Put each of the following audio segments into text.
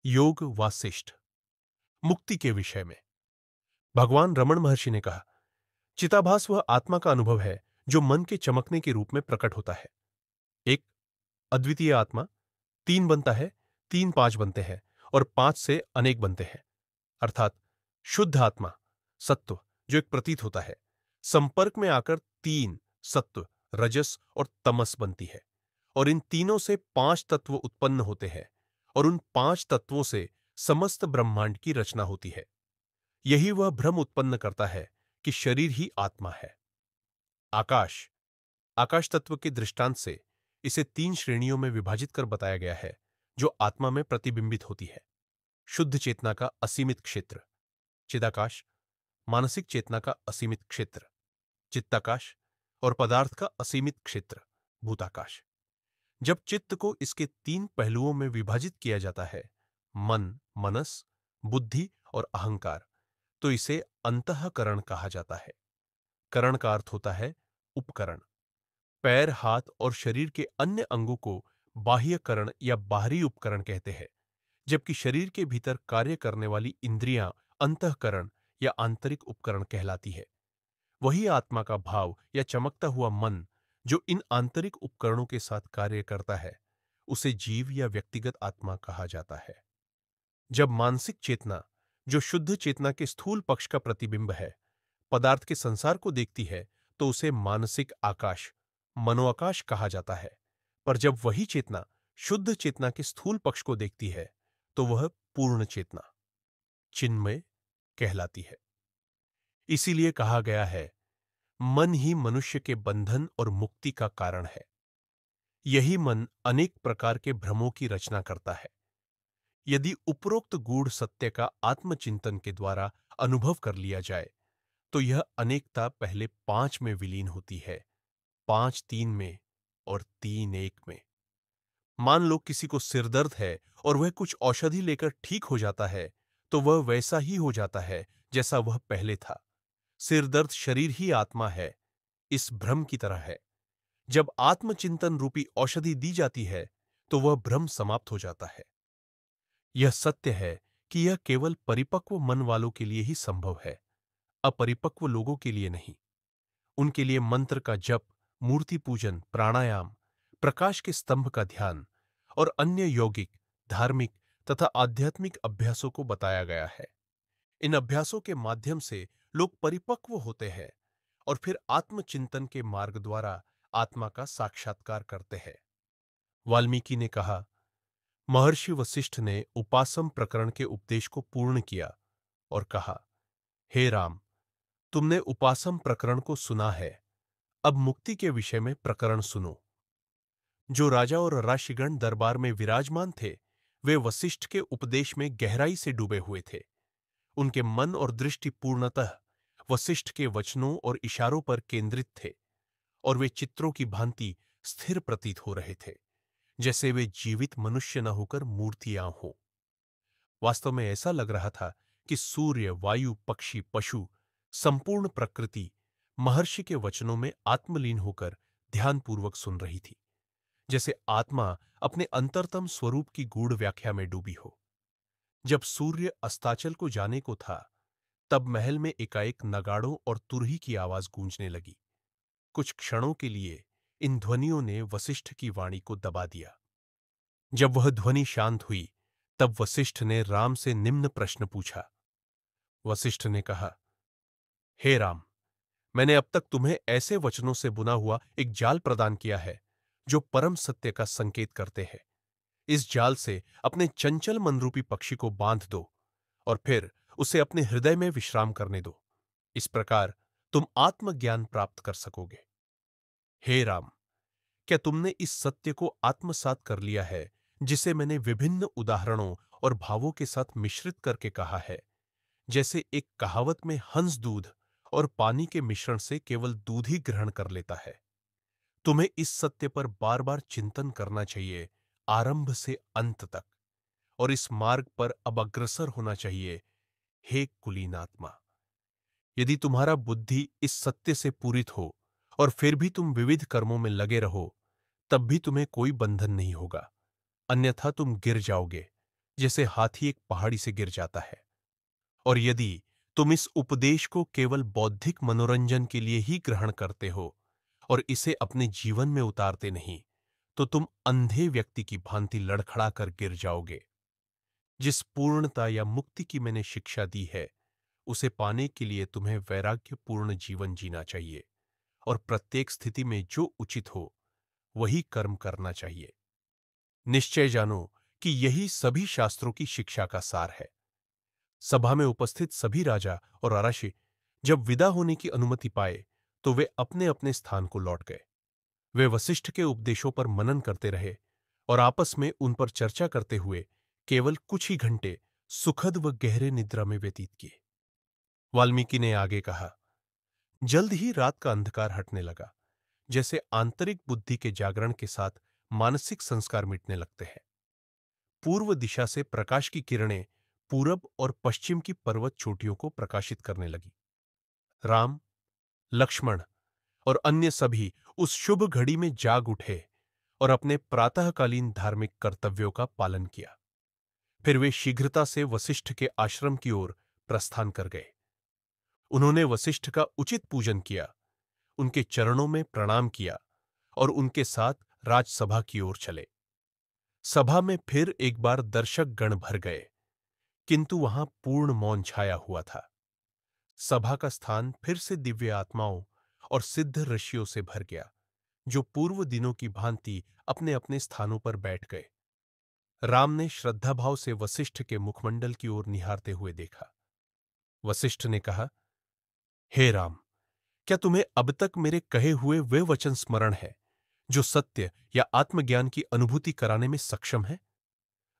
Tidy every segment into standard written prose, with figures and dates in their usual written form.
योग वासिष्ठ। मुक्ति के विषय में भगवान रमण महर्षि ने कहा, चिताभास वह आत्मा का अनुभव है जो मन के चमकने के रूप में प्रकट होता है। एक अद्वितीय आत्मा, तीन बनता है, तीन पांच बनते हैं और पांच से अनेक बनते हैं। अर्थात शुद्ध आत्मा सत्व जो एक प्रतीत होता है, संपर्क में आकर तीन सत्व रजस और तमस बनती है और इन तीनों से पांच तत्व उत्पन्न होते हैं और उन पांच तत्वों से समस्त ब्रह्मांड की रचना होती है। यही वह भ्रम उत्पन्न करता है कि शरीर ही आत्मा है। आकाश आकाश तत्व के दृष्टांत से इसे तीन श्रेणियों में विभाजित कर बताया गया है जो आत्मा में प्रतिबिंबित होती है। शुद्ध चेतना का असीमित क्षेत्र चिदाकाश, मानसिक चेतना का असीमित क्षेत्र चित्ताकाश और पदार्थ का असीमित क्षेत्र भूताकाश। जब चित्त को इसके तीन पहलुओं में विभाजित किया जाता है, मन, मनस, बुद्धि और अहंकार, तो इसे अंतःकरण कहा जाता है। करण का अर्थ होता है उपकरण। पैर, हाथ और शरीर के अन्य अंगों को बाह्य करण या बाहरी उपकरण कहते हैं, जबकि शरीर के भीतर कार्य करने वाली इंद्रियां अंतःकरण या आंतरिक उपकरण कहलाती है। वही आत्मा का भाव या चमकता हुआ मन जो इन आंतरिक उपकरणों के साथ कार्य करता है, उसे जीव या व्यक्तिगत आत्मा कहा जाता है। जब मानसिक चेतना, जो शुद्ध चेतना के स्थूल पक्ष का प्रतिबिंब है, पदार्थ के संसार को देखती है, तो उसे मानसिक आकाश, मनोआकाश कहा जाता है। पर जब वही चेतना शुद्ध चेतना के स्थूल पक्ष को देखती है, तो वह पूर्ण चेतना, चिन्मय कहलाती है। इसीलिए कहा गया है, मन ही मनुष्य के बंधन और मुक्ति का कारण है। यही मन अनेक प्रकार के भ्रमों की रचना करता है। यदि उपरोक्त गूढ़ सत्य का आत्मचिंतन के द्वारा अनुभव कर लिया जाए, तो यह अनेकता पहले पांच में विलीन होती है, पांच तीन में और तीन एक में। मान लो किसी को सिरदर्द है और वह कुछ औषधि लेकर ठीक हो जाता है, तो वह वैसा ही हो जाता है जैसा वह पहले था। सिरदर्द शरीर ही आत्मा है, इस भ्रम की तरह है। जब आत्मचिंतन रूपी औषधि दी जाती है, तो वह भ्रम समाप्त हो जाता है। यह सत्य है कि यह केवल परिपक्व मन वालों के लिए ही संभव है, अपरिपक्व लोगों के लिए नहीं। उनके लिए मंत्र का जप, मूर्ति पूजन, प्राणायाम, प्रकाश के स्तंभ का ध्यान और अन्य यौगिक, धार्मिक तथा आध्यात्मिक अभ्यासों को बताया गया है। इन अभ्यासों के माध्यम से लोग परिपक्व होते हैं और फिर आत्मचिंतन के मार्ग द्वारा आत्मा का साक्षात्कार करते हैं। वाल्मीकि ने कहा, महर्षि वशिष्ठ ने उपासम प्रकरण के उपदेश को पूर्ण किया और कहा, हे राम, तुमने उपासम प्रकरण को सुना है, अब मुक्ति के विषय में प्रकरण सुनो। जो राजा और ऋषिगण दरबार में विराजमान थे, वे वशिष्ठ के उपदेश में गहराई से डूबे हुए थे। उनके मन और दृष्टि पूर्णतः वशिष्ठ के वचनों और इशारों पर केंद्रित थे और वे चित्रों की भांति स्थिर प्रतीत हो रहे थे, जैसे वे जीवित मनुष्य न होकर मूर्तियां हों। वास्तव में ऐसा लग रहा था कि सूर्य, वायु, पक्षी, पशु, संपूर्ण प्रकृति महर्षि के वचनों में आत्मलीन होकर ध्यानपूर्वक सुन रही थी, जैसे आत्मा अपने अंतरतम स्वरूप की गूढ़ व्याख्या में डूबी हो। जब सूर्य अस्ताचल को जाने को था, तब महल में एकाएक नगाड़ों और तुरही की आवाज गूंजने लगी। कुछ क्षणों के लिए इन ध्वनियों ने वशिष्ठ की वाणी को दबा दिया। जब वह ध्वनि शांत हुई, तब वशिष्ठ ने राम से निम्न प्रश्न पूछा। वशिष्ठ ने कहा, हे राम, मैंने अब तक तुम्हें ऐसे वचनों से बुना हुआ एक जाल प्रदान किया है जो परम सत्य का संकेत करते हैं। इस जाल से अपने चंचल मनरूपी पक्षी को बांध दो और फिर उसे अपने हृदय में विश्राम करने दो। इस प्रकार तुम आत्मज्ञान प्राप्त कर सकोगे। हे राम, क्या तुमने इस सत्य को आत्मसात कर लिया है, जिसे मैंने विभिन्न उदाहरणों और भावों के साथ मिश्रित करके कहा है? जैसे एक कहावत में हंस दूध और पानी के मिश्रण से केवल दूध ही ग्रहण कर लेता है। तुम्हें इस सत्य पर बार बार चिंतन करना चाहिए, आरंभ से अंत तक, और इस मार्ग पर अब अग्रसर होना चाहिए, हे कुलीनात्मा। यदि तुम्हारा बुद्धि इस सत्य से पूरित हो और फिर भी तुम विविध कर्मों में लगे रहो, तब भी तुम्हें कोई बंधन नहीं होगा, अन्यथा तुम गिर जाओगे, जैसे हाथी एक पहाड़ी से गिर जाता है। और यदि तुम इस उपदेश को केवल बौद्धिक मनोरंजन के लिए ही ग्रहण करते हो और इसे अपने जीवन में उतारते नहीं, तो तुम अंधे व्यक्ति की भांति लड़खड़ा कर गिर जाओगे। जिस पूर्णता या मुक्ति की मैंने शिक्षा दी है, उसे पाने के लिए तुम्हें वैराग्यपूर्ण जीवन जीना चाहिए और प्रत्येक स्थिति में जो उचित हो वही कर्म करना चाहिए। निश्चय जानो कि यही सभी शास्त्रों की शिक्षा का सार है। सभा में उपस्थित सभी राजा और अराशी जब विदा होने की अनुमति पाए तो वे अपने अपने स्थान को लौट गए। वे वशिष्ठ के उपदेशों पर मनन करते रहे और आपस में उन पर चर्चा करते हुए केवल कुछ ही घंटे सुखद व गहरे निद्रा में व्यतीत किए। वाल्मीकि ने आगे कहा, जल्द ही रात का अंधकार हटने लगा। जैसे आंतरिक बुद्धि के जागरण के साथ मानसिक संस्कार मिटने लगते हैं, पूर्व दिशा से प्रकाश की किरणें पूरब और पश्चिम की पर्वत चोटियों को प्रकाशित करने लगी। राम, लक्ष्मण और अन्य सभी उस शुभ घड़ी में जाग उठे और अपने प्रातःकालीन धार्मिक कर्तव्यों का पालन किया। फिर वे शीघ्रता से वशिष्ठ के आश्रम की ओर प्रस्थान कर गए। उन्होंने वशिष्ठ का उचित पूजन किया, उनके चरणों में प्रणाम किया और उनके साथ राजसभा की ओर चले। सभा में फिर एक बार दर्शक गण भर गए, किंतु वहां पूर्ण मौन छाया हुआ था। सभा का स्थान फिर से दिव्य आत्माओं और सिद्ध ऋषियों से भर गया, जो पूर्व दिनों की भांति अपने अपने स्थानों पर बैठ गए। राम ने श्रद्धाभाव से वशिष्ठ के मुखमंडल की ओर निहारते हुए देखा। वशिष्ठ ने कहा, हे राम, क्या तुम्हें अब तक मेरे कहे हुए वे वचन स्मरण है जो सत्य या आत्मज्ञान की अनुभूति कराने में सक्षम है?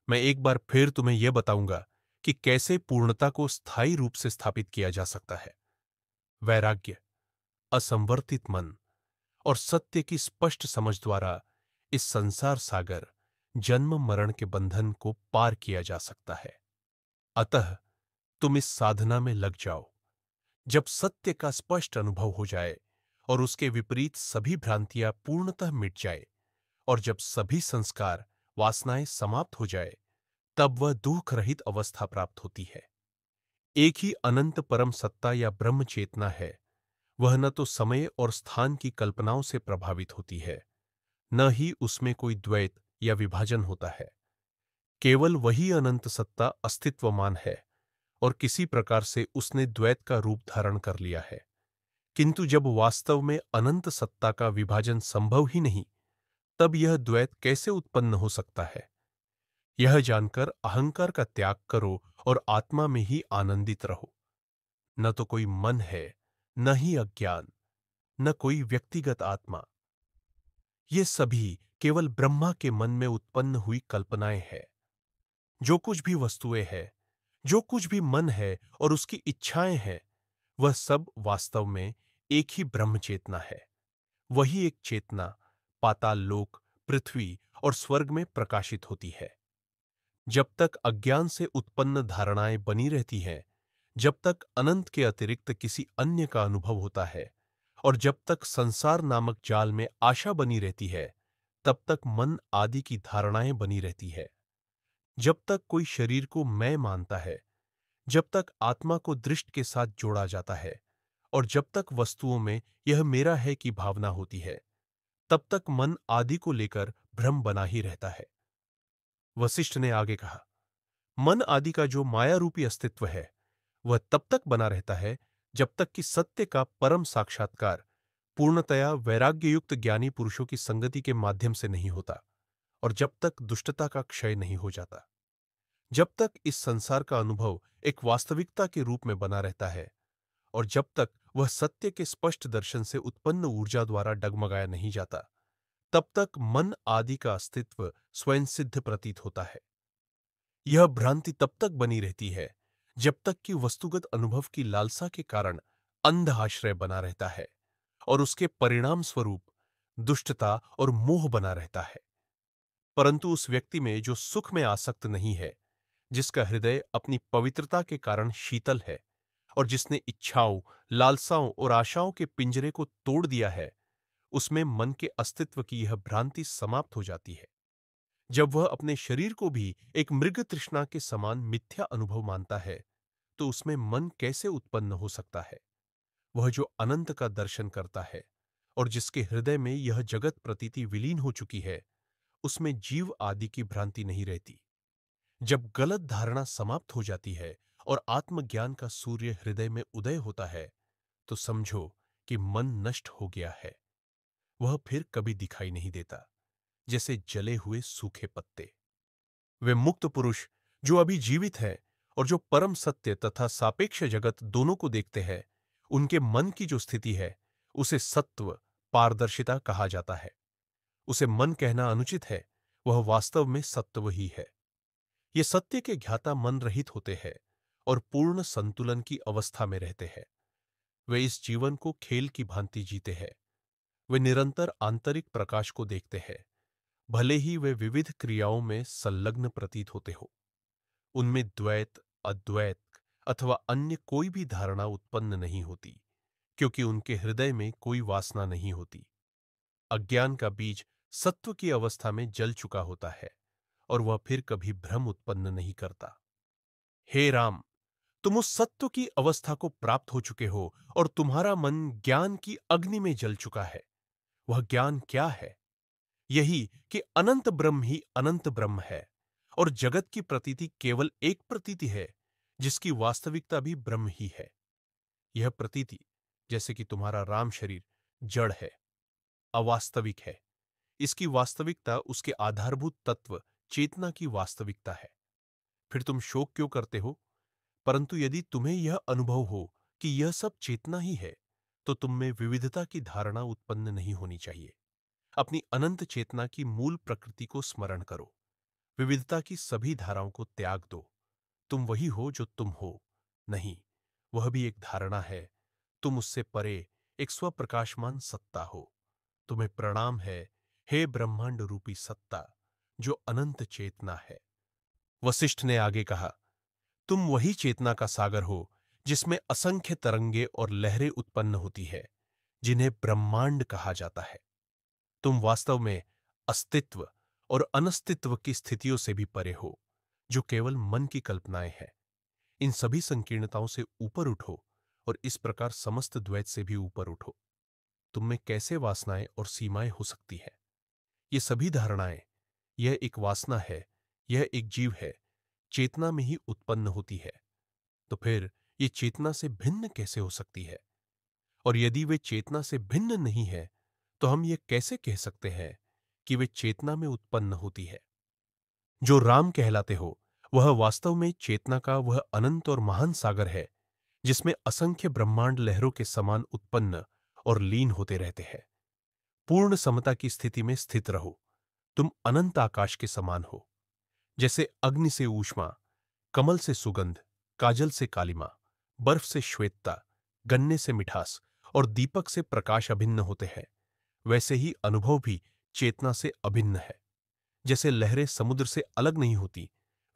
मैं एक बार फिर तुम्हें यह बताऊंगा कि कैसे पूर्णता को स्थायी रूप से स्थापित किया जा सकता है। वैराग्य, असंवर्तित मन और सत्य की स्पष्ट समझ द्वारा इस संसार सागर जन्म मरण के बंधन को पार किया जा सकता है। अतः तुम इस साधना में लग जाओ। जब सत्य का स्पष्ट अनुभव हो जाए और उसके विपरीत सभी भ्रांतियां पूर्णतः मिट जाए और जब सभी संस्कार वासनाएं समाप्त हो जाए, तब वह दुख रहित अवस्था प्राप्त होती है। एक ही अनंत परम सत्ता या ब्रह्म चेतना है। वह न तो समय और स्थान की कल्पनाओं से प्रभावित होती है, न ही उसमें कोई द्वैत या विभाजन होता है। केवल वही अनंत सत्ता अस्तित्वमान है और किसी प्रकार से उसने द्वैत का रूप धारण कर लिया है। किंतु जब वास्तव में अनंत सत्ता का विभाजन संभव ही नहीं, तब यह द्वैत कैसे उत्पन्न हो सकता है? यह जानकर अहंकार का त्याग करो और आत्मा में ही आनंदित रहो। न तो कोई मन है, न ही अज्ञान, न कोई व्यक्तिगत आत्मा। ये सभी केवल ब्रह्मा के मन में उत्पन्न हुई कल्पनाएं हैं। जो कुछ भी वस्तुएं हैं, जो कुछ भी मन है और उसकी इच्छाएं हैं, वह सब वास्तव में एक ही ब्रह्म चेतना है। वही एक चेतना पाताल लोक, पृथ्वी और स्वर्ग में प्रकाशित होती है। जब तक अज्ञान से उत्पन्न धारणाएं बनी रहती हैं, जब तक अनंत के अतिरिक्त किसी अन्य का अनुभव होता है और जब तक संसार नामक जाल में आशा बनी रहती है, तब तक मन आदि की धारणाएं बनी रहती है। जब तक कोई शरीर को मैं मानता है, जब तक आत्मा को दृष्ट के साथ जोड़ा जाता है और जब तक वस्तुओं में यह मेरा है की भावना होती है, तब तक मन आदि को लेकर भ्रम बना ही रहता है। वशिष्ठ ने आगे कहा, मन आदि का जो माया रूपी अस्तित्व है, वह तब तक बना रहता है जब तक कि सत्य का परम साक्षात्कार पूर्णतया वैराग्ययुक्त ज्ञानी पुरुषों की संगति के माध्यम से नहीं होता और जब तक दुष्टता का क्षय नहीं हो जाता। जब तक इस संसार का अनुभव एक वास्तविकता के रूप में बना रहता है और जब तक वह सत्य के स्पष्ट दर्शन से उत्पन्न ऊर्जा द्वारा डगमगाया नहीं जाता, तब तक मन आदि का अस्तित्व स्वयं सिद्ध प्रतीत होता है। यह भ्रांति तब तक बनी रहती है जब तक कि वस्तुगत अनुभव की लालसा के कारण अंध आश्रय बना रहता है और उसके परिणाम स्वरूप दुष्टता और मोह बना रहता है। परंतु उस व्यक्ति में जो सुख में आसक्त नहीं है, जिसका हृदय अपनी पवित्रता के कारण शीतल है और जिसने इच्छाओं, लालसाओं और आशाओं के पिंजरे को तोड़ दिया है, उसमें मन के अस्तित्व की यह भ्रांति समाप्त हो जाती है। जब वह अपने शरीर को भी एक मृग तृष्णा के समान मिथ्या अनुभव मानता है, तो उसमें मन कैसे उत्पन्न हो सकता है? वह जो अनंत का दर्शन करता है और जिसके हृदय में यह जगत प्रतीति विलीन हो चुकी है, उसमें जीव आदि की भ्रांति नहीं रहती। जब गलत धारणा समाप्त हो जाती है और आत्मज्ञान का सूर्य हृदय में उदय होता है, तो समझो कि मन नष्ट हो गया है। वह फिर कभी दिखाई नहीं देता, जैसे जले हुए सूखे पत्ते। वे मुक्त पुरुष जो अभी जीवित है और जो परम सत्य तथा सापेक्ष जगत दोनों को देखते हैं, उनके मन की जो स्थिति है, उसे सत्व पारदर्शिता कहा जाता है। उसे मन कहना अनुचित है, वह वास्तव में सत्व ही है। ये सत्य के ज्ञाता मन रहित होते हैं और पूर्ण संतुलन की अवस्था में रहते हैं। वे इस जीवन को खेल की भांति जीते हैं। वे निरंतर आंतरिक प्रकाश को देखते हैं, भले ही वे विविध क्रियाओं में संलग्न प्रतीत होते हो। उनमें द्वैत, अद्वैत अथवा अन्य कोई भी धारणा उत्पन्न नहीं होती, क्योंकि उनके हृदय में कोई वासना नहीं होती। अज्ञान का बीज सत्व की अवस्था में जल चुका होता है और वह फिर कभी भ्रम उत्पन्न नहीं करता। हे राम, तुम उस सत्व की अवस्था को प्राप्त हो चुके हो और तुम्हारा मन ज्ञान की अग्नि में जल चुका है। वह ज्ञान क्या है? यही कि अनंत ब्रह्म ही अनंत ब्रह्म है और जगत की प्रतीति केवल एक प्रतीति है, जिसकी वास्तविकता भी ब्रह्म ही है। यह प्रतीति, जैसे कि तुम्हारा राम शरीर, जड़ है, अवास्तविक है। इसकी वास्तविकता उसके आधारभूत तत्व चेतना की वास्तविकता है। फिर तुम शोक क्यों करते हो? परंतु यदि तुम्हें यह अनुभव हो कि यह सब चेतना ही है, तो तुम में विविधता की धारणा उत्पन्न नहीं होनी चाहिए। अपनी अनंत चेतना की मूल प्रकृति को स्मरण करो। विविधता की सभी धाराओं को त्याग दो। तुम वही हो जो तुम हो। नहीं, वह भी एक धारणा है। तुम उससे परे एक स्वप्रकाशमान सत्ता हो। तुम्हें प्रणाम है, हे ब्रह्मांड रूपी सत्ता, जो अनंत चेतना है। वशिष्ठ ने आगे कहा, तुम वही चेतना का सागर हो, जिसमें असंख्य तरंगे और लहरें उत्पन्न होती है, जिन्हें ब्रह्मांड कहा जाता है। तुम वास्तव में अस्तित्व और अनस्तित्व की स्थितियों से भी परे हो, जो केवल मन की कल्पनाएं हैं। इन सभी संकीर्णताओं से ऊपर उठो और इस प्रकार समस्त द्वैत से भी ऊपर उठो। तुम में कैसे वासनाएं और सीमाएं हो सकती है? ये सभी धारणाएं, यह एक वासना है, यह एक जीव है, चेतना में ही उत्पन्न होती है। तो फिर ये चेतना से भिन्न कैसे हो सकती है? और यदि वे चेतना से भिन्न नहीं है, तो हम ये कैसे कह सकते हैं कि वे चेतना में उत्पन्न होती है? जो राम कहलाते हो, वह वास्तव में चेतना का वह अनंत और महान सागर है, जिसमें असंख्य ब्रह्मांड लहरों के समान उत्पन्न और लीन होते रहते हैं। पूर्ण समता की स्थिति में स्थित रहो। तुम अनंत आकाश के समान हो। जैसे अग्नि से ऊष्मा, कमल से सुगंध, काजल से कालिमा, बर्फ से श्वेतता, गन्ने से मिठास और दीपक से प्रकाश अभिन्न होते हैं, वैसे ही अनुभव भी चेतना से अभिन्न है। जैसे लहरें समुद्र से अलग नहीं होती,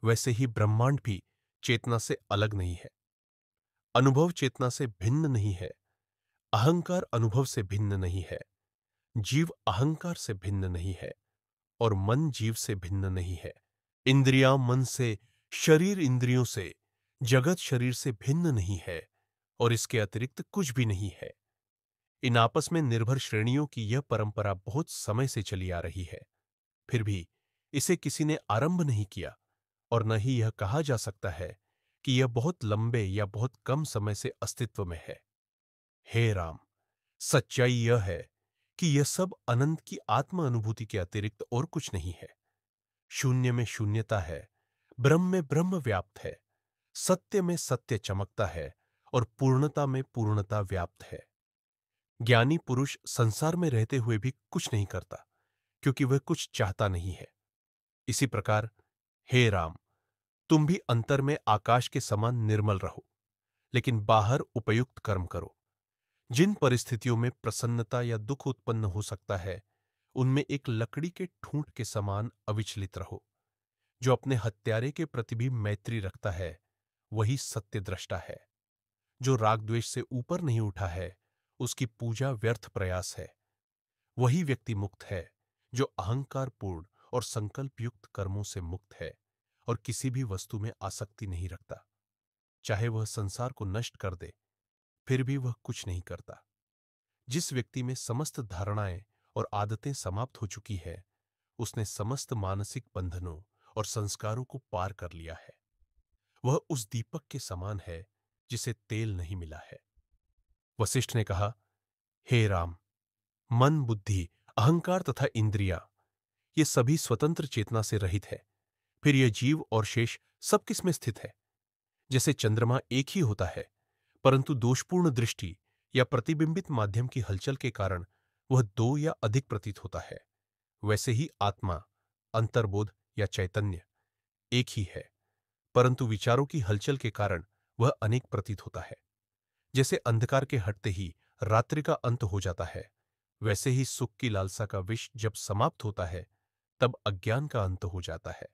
वैसे ही ब्रह्मांड भी चेतना से अलग नहीं है। अनुभव चेतना से भिन्न नहीं है। अहंकार अनुभव से भिन्न नहीं है। जीव अहंकार से भिन्न नहीं है और मन जीव से भिन्न नहीं है। इंद्रियां मन से, शरीर इंद्रियों से, जगत शरीर से भिन्न नहीं है और इसके अतिरिक्त कुछ भी नहीं है। इन आपस में निर्भर श्रेणियों की यह परंपरा बहुत समय से चली आ रही है। फिर भी इसे किसी ने आरंभ नहीं किया और न ही यह कहा जा सकता है कि यह बहुत लंबे या बहुत कम समय से अस्तित्व में है। हे राम, सच्चाई यह है कि यह सब अनंत की आत्म अनुभूति के अतिरिक्त और कुछ नहीं है। शून्य में शून्यता है, ब्रह्म में ब्रह्म व्याप्त है, सत्य में सत्य चमकता है और पूर्णता में पूर्णता व्याप्त है। ज्ञानी पुरुष संसार में रहते हुए भी कुछ नहीं करता, क्योंकि वह कुछ चाहता नहीं है। इसी प्रकार हे राम, तुम भी अंतर में आकाश के समान निर्मल रहो, लेकिन बाहर उपयुक्त कर्म करो। जिन परिस्थितियों में प्रसन्नता या दुख उत्पन्न हो सकता है, उनमें एक लकड़ी के ठूंठ के समान अविचलित रहो। जो अपने हत्यारे के प्रति भी मैत्री रखता है, वही सत्य दृष्टा है। जो राग द्वेष से ऊपर नहीं उठा है, उसकी पूजा व्यर्थ प्रयास है। वही व्यक्ति मुक्त है, जो अहंकारपूर्ण और संकल्प युक्त कर्मों से मुक्त है और किसी भी वस्तु में आसक्ति नहीं रखता। चाहे वह संसार को नष्ट कर दे, फिर भी वह कुछ नहीं करता। जिस व्यक्ति में समस्त धारणाएं और आदतें समाप्त हो चुकी है, उसने समस्त मानसिक बंधनों और संस्कारों को पार कर लिया है। वह उस दीपक के समान है जिसे तेल नहीं मिला है। वशिष्ठ ने कहा, हे राम, मन, बुद्धि, अहंकार तथा इंद्रियां, ये सभी स्वतंत्र चेतना से रहित है। फिर यह जीव और शेष सब किसमें स्थित है? जैसे चंद्रमा एक ही होता है, परंतु दोषपूर्ण दृष्टि या प्रतिबिंबित माध्यम की हलचल के कारण वह दो या अधिक प्रतीत होता है, वैसे ही आत्मा, अंतर्बोध या चैतन्य एक ही है, परंतु विचारों की हलचल के कारण वह अनेक प्रतीत होता है। जैसे अंधकार के हटते ही रात्रि का अंत हो जाता है, वैसे ही सुख की लालसा का विष जब समाप्त होता है, तब अज्ञान का अंत हो जाता है।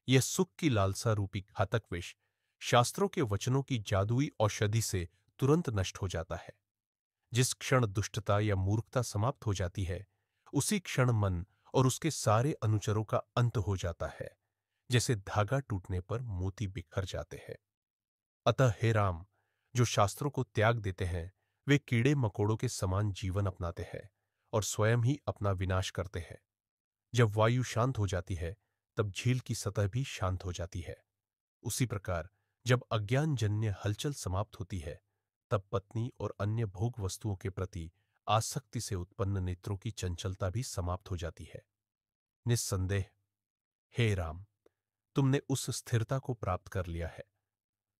यह सुख की लालसा रूपी घातक विष शास्त्रों के वचनों की जादुई औषधि से तुरंत नष्ट हो जाता है। जिस क्षण दुष्टता या मूर्खता समाप्त हो जाती है, उसी क्षण मन और उसके सारे अनुचरों का अंत हो जाता है, जैसे धागा टूटने पर मोती बिखर जाते हैं। अतः हे राम, जो शास्त्रों को त्याग देते हैं, वे कीड़े मकोड़ों के समान जीवन अपनाते हैं और स्वयं ही अपना विनाश करते हैं। जब वायु शांत हो जाती है, तब झील की सतह भी शांत हो जाती है। उसी प्रकार जब अज्ञानजन्य हलचल समाप्त होती है, तब पत्नी और अन्य भोग वस्तुओं के प्रति आसक्ति से उत्पन्न नेत्रों की चंचलता भी समाप्त हो जाती है। निस्संदेह हे राम, तुमने उस स्थिरता को प्राप्त कर लिया है।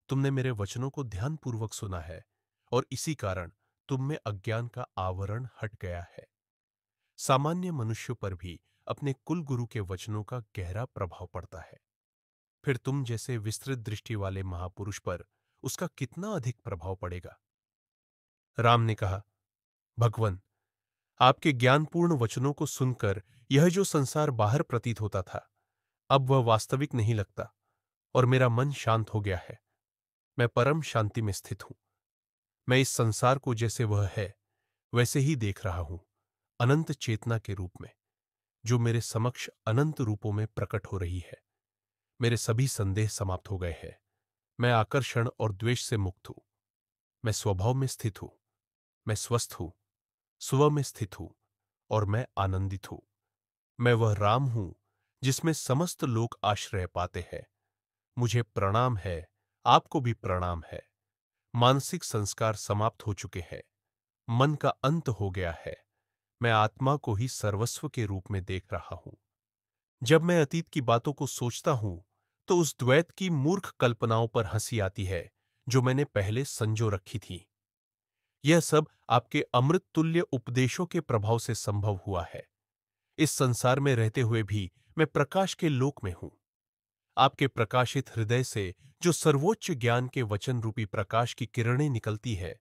तुमने मेरे वचनों को ध्यानपूर्वक सुना है और इसी कारण तुम में अज्ञान का आवरण हट गया है। सामान्य मनुष्यों पर भी अपने कुल गुरु के वचनों का गहरा प्रभाव पड़ता है। फिर तुम जैसे विस्तृत दृष्टि वाले महापुरुष पर उसका कितना अधिक प्रभाव पड़ेगा। राम ने कहा, भगवन, आपके ज्ञानपूर्ण वचनों को सुनकर यह जो संसार बाहर प्रतीत होता था, अब वह वास्तविक नहीं लगता और मेरा मन शांत हो गया है। मैं परम शांति में स्थित हूं। मैं इस संसार को जैसे वह है वैसे ही देख रहा हूं, अनंत चेतना के रूप में, जो मेरे समक्ष अनंत रूपों में प्रकट हो रही है। मेरे सभी संदेह समाप्त हो गए हैं। मैं आकर्षण और द्वेष से मुक्त हूं। मैं स्वभाव में स्थित हूं। मैं स्वस्थ हूं, स्व में स्थित हूं और मैं आनंदित हूं। मैं वह राम हूं जिसमें समस्त लोग आश्रय पाते हैं। मुझे प्रणाम है, आपको भी प्रणाम है। मानसिक संस्कार समाप्त हो चुके हैं। मन का अंत हो गया है। मैं आत्मा को ही सर्वस्व के रूप में देख रहा हूं। जब मैं अतीत की बातों को सोचता हूं, तो उस द्वैत की मूर्ख कल्पनाओं पर हंसी आती है जो मैंने पहले संजो रखी थी। यह सब आपके अमृत तुल्य उपदेशों के प्रभाव से संभव हुआ है। इस संसार में रहते हुए भी मैं प्रकाश के लोक में हूं। आपके प्रकाशित हृदय से जो सर्वोच्च ज्ञान के वचन रूपी प्रकाश की किरणें निकलती है,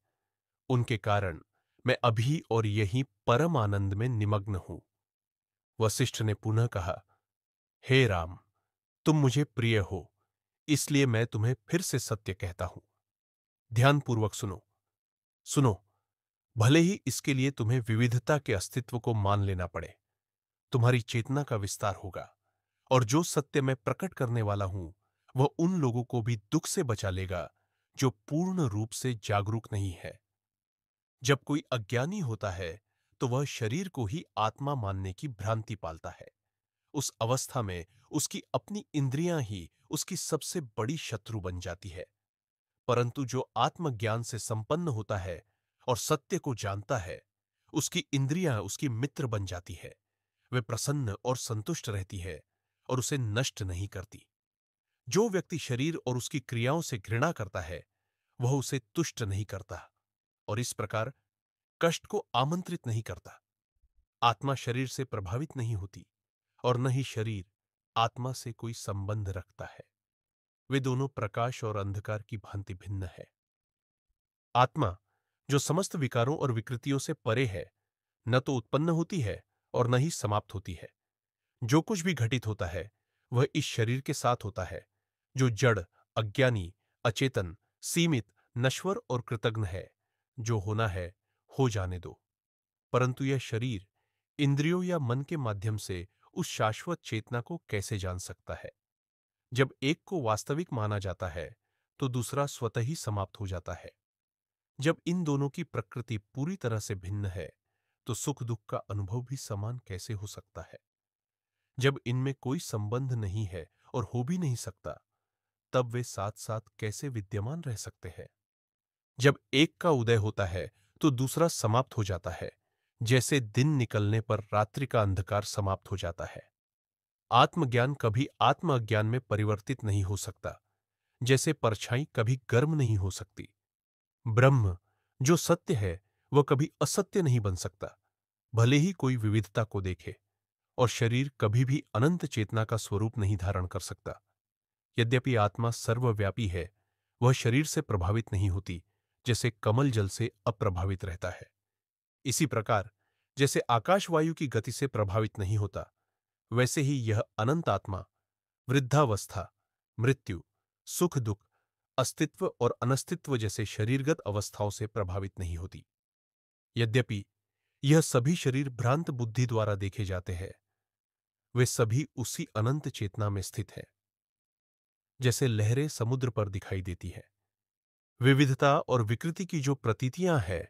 उनके कारण मैं अभी और यहीं परम आनंद में निमग्न हूं। वशिष्ठ ने पुनः कहा, हे राम, तुम मुझे प्रिय हो, इसलिए मैं तुम्हें फिर से सत्य कहता हूं। ध्यानपूर्वक सुनो। सुनो, भले ही इसके लिए तुम्हें विविधता के अस्तित्व को मान लेना पड़े। तुम्हारी चेतना का विस्तार होगा और जो सत्य मैं प्रकट करने वाला हूं, वह उन लोगों को भी दुख से बचा लेगा जो पूर्ण रूप से जागरूक नहीं है। जब कोई अज्ञानी होता है, तो वह शरीर को ही आत्मा मानने की भ्रांति पालता है। उस अवस्था में उसकी अपनी इंद्रियां ही उसकी सबसे बड़ी शत्रु बन जाती है। परंतु जो आत्मज्ञान से संपन्न होता है और सत्य को जानता है, उसकी इंद्रियां उसकी मित्र बन जाती है। वे प्रसन्न और संतुष्ट रहती है और उसे नष्ट नहीं करती। जो व्यक्ति शरीर और उसकी क्रियाओं से घृणा करता है, वह उसे तुष्ट नहीं करता और इस प्रकार कष्ट को आमंत्रित नहीं करता। आत्मा शरीर से प्रभावित नहीं होती और न ही शरीर आत्मा से कोई संबंध रखता है। वे दोनों प्रकाश और अंधकार की भांति भिन्न है। आत्मा, जो समस्त विकारों और विकृतियों से परे है, न तो उत्पन्न होती है और न ही समाप्त होती है। जो कुछ भी घटित होता है, वह इस शरीर के साथ होता है, जो जड़, अज्ञानी, अचेतन, सीमित, नश्वर और कृतघ्न है। जो होना है, हो जाने दो। परंतु यह शरीर इंद्रियों या मन के माध्यम से उस शाश्वत चेतना को कैसे जान सकता है? जब एक को वास्तविक माना जाता है, तो दूसरा स्वतः ही समाप्त हो जाता है। जब इन दोनों की प्रकृति पूरी तरह से भिन्न है, तो सुख दुख का अनुभव भी समान कैसे हो सकता है? जब इनमें कोई संबंध नहीं है और हो भी नहीं सकता, तब वे साथ साथ कैसे विद्यमान रह सकते हैं? जब एक का उदय होता है, तो दूसरा समाप्त हो जाता है, जैसे दिन निकलने पर रात्रि का अंधकार समाप्त हो जाता है। आत्मज्ञान कभी आत्म अज्ञान में परिवर्तित नहीं हो सकता, जैसे परछाई कभी गर्म नहीं हो सकती। ब्रह्म, जो सत्य है, वह कभी असत्य नहीं बन सकता, भले ही कोई विविधता को देखे। और शरीर कभी भी अनंत चेतना का स्वरूप नहीं धारण कर सकता। यद्यपि आत्मा सर्वव्यापी है, वह शरीर से प्रभावित नहीं होती, जैसे कमल जल से अप्रभावित रहता है। इसी प्रकार जैसे आकाश वायु की गति से प्रभावित नहीं होता, वैसे ही यह अनंत आत्मा वृद्धावस्था, मृत्यु, सुख दुख, अस्तित्व और अनस्तित्व जैसे शरीरगत अवस्थाओं से प्रभावित नहीं होती। यद्यपि यह सभी शरीर भ्रांत बुद्धि द्वारा देखे जाते हैं, वे सभी उसी अनंत चेतना में स्थित हैं। जैसे लहरें समुद्र पर दिखाई देती हैं, विविधता और विकृति की जो प्रतीतियां हैं,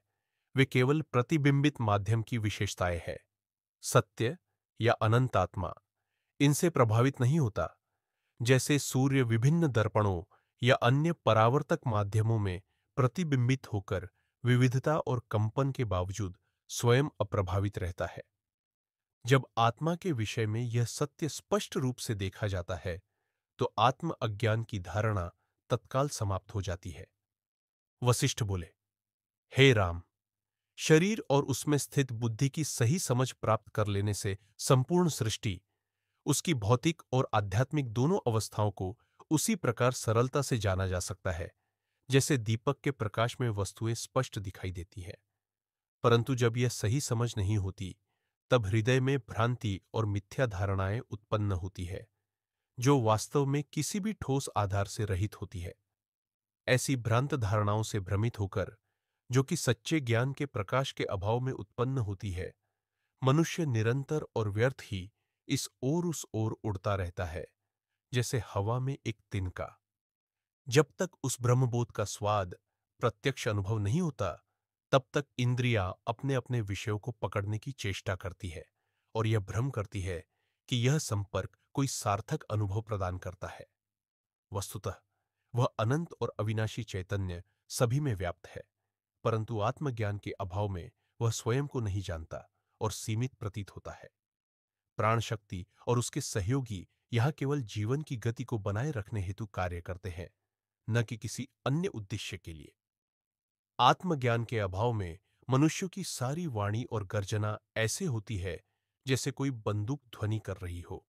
वे केवल प्रतिबिंबित माध्यम की विशेषताएं हैं। सत्य या अनंत आत्मा इनसे प्रभावित नहीं होता, जैसे सूर्य विभिन्न दर्पणों या अन्य परावर्तक माध्यमों में प्रतिबिंबित होकर विविधता और कंपन के बावजूद स्वयं अप्रभावित रहता है। जब आत्मा के विषय में यह सत्य स्पष्ट रूप से देखा जाता है, तो आत्म अज्ञान की धारणा तत्काल समाप्त हो जाती है। वशिष्ठ बोले, हे राम, शरीर और उसमें स्थित बुद्धि की सही समझ प्राप्त कर लेने से संपूर्ण सृष्टि, उसकी भौतिक और आध्यात्मिक दोनों अवस्थाओं को उसी प्रकार सरलता से जाना जा सकता है, जैसे दीपक के प्रकाश में वस्तुएं स्पष्ट दिखाई देती हैं। परंतु जब यह सही समझ नहीं होती, तब हृदय में भ्रांति और मिथ्या धारणाएं उत्पन्न होती है, जो वास्तव में किसी भी ठोस आधार से रहित होती है। ऐसी भ्रांत धारणाओं से भ्रमित होकर, जो कि सच्चे ज्ञान के प्रकाश के अभाव में उत्पन्न होती है, मनुष्य निरंतर और व्यर्थ ही इस ओर उस ओर उड़ता रहता है, जैसे हवा में एक तिनका। जब तक उस ब्रह्मबोध का स्वाद प्रत्यक्ष अनुभव नहीं होता, तब तक इंद्रियां अपने अपने विषयों को पकड़ने की चेष्टा करती है और यह भ्रम करती है कि यह संपर्क कोई सार्थक अनुभव प्रदान करता है। वस्तुतः वह अनंत और अविनाशी चैतन्य सभी में व्याप्त है, परंतु आत्मज्ञान के अभाव में वह स्वयं को नहीं जानता और सीमित प्रतीत होता है। प्राण शक्ति और उसके सहयोगी यहां केवल जीवन की गति को बनाए रखने हेतु कार्य करते हैं, न कि किसी अन्य उद्देश्य के लिए। आत्मज्ञान के अभाव में मनुष्यों की सारी वाणी और गर्जना ऐसे होती है, जैसे कोई बंदूक ध्वनि कर रही हो।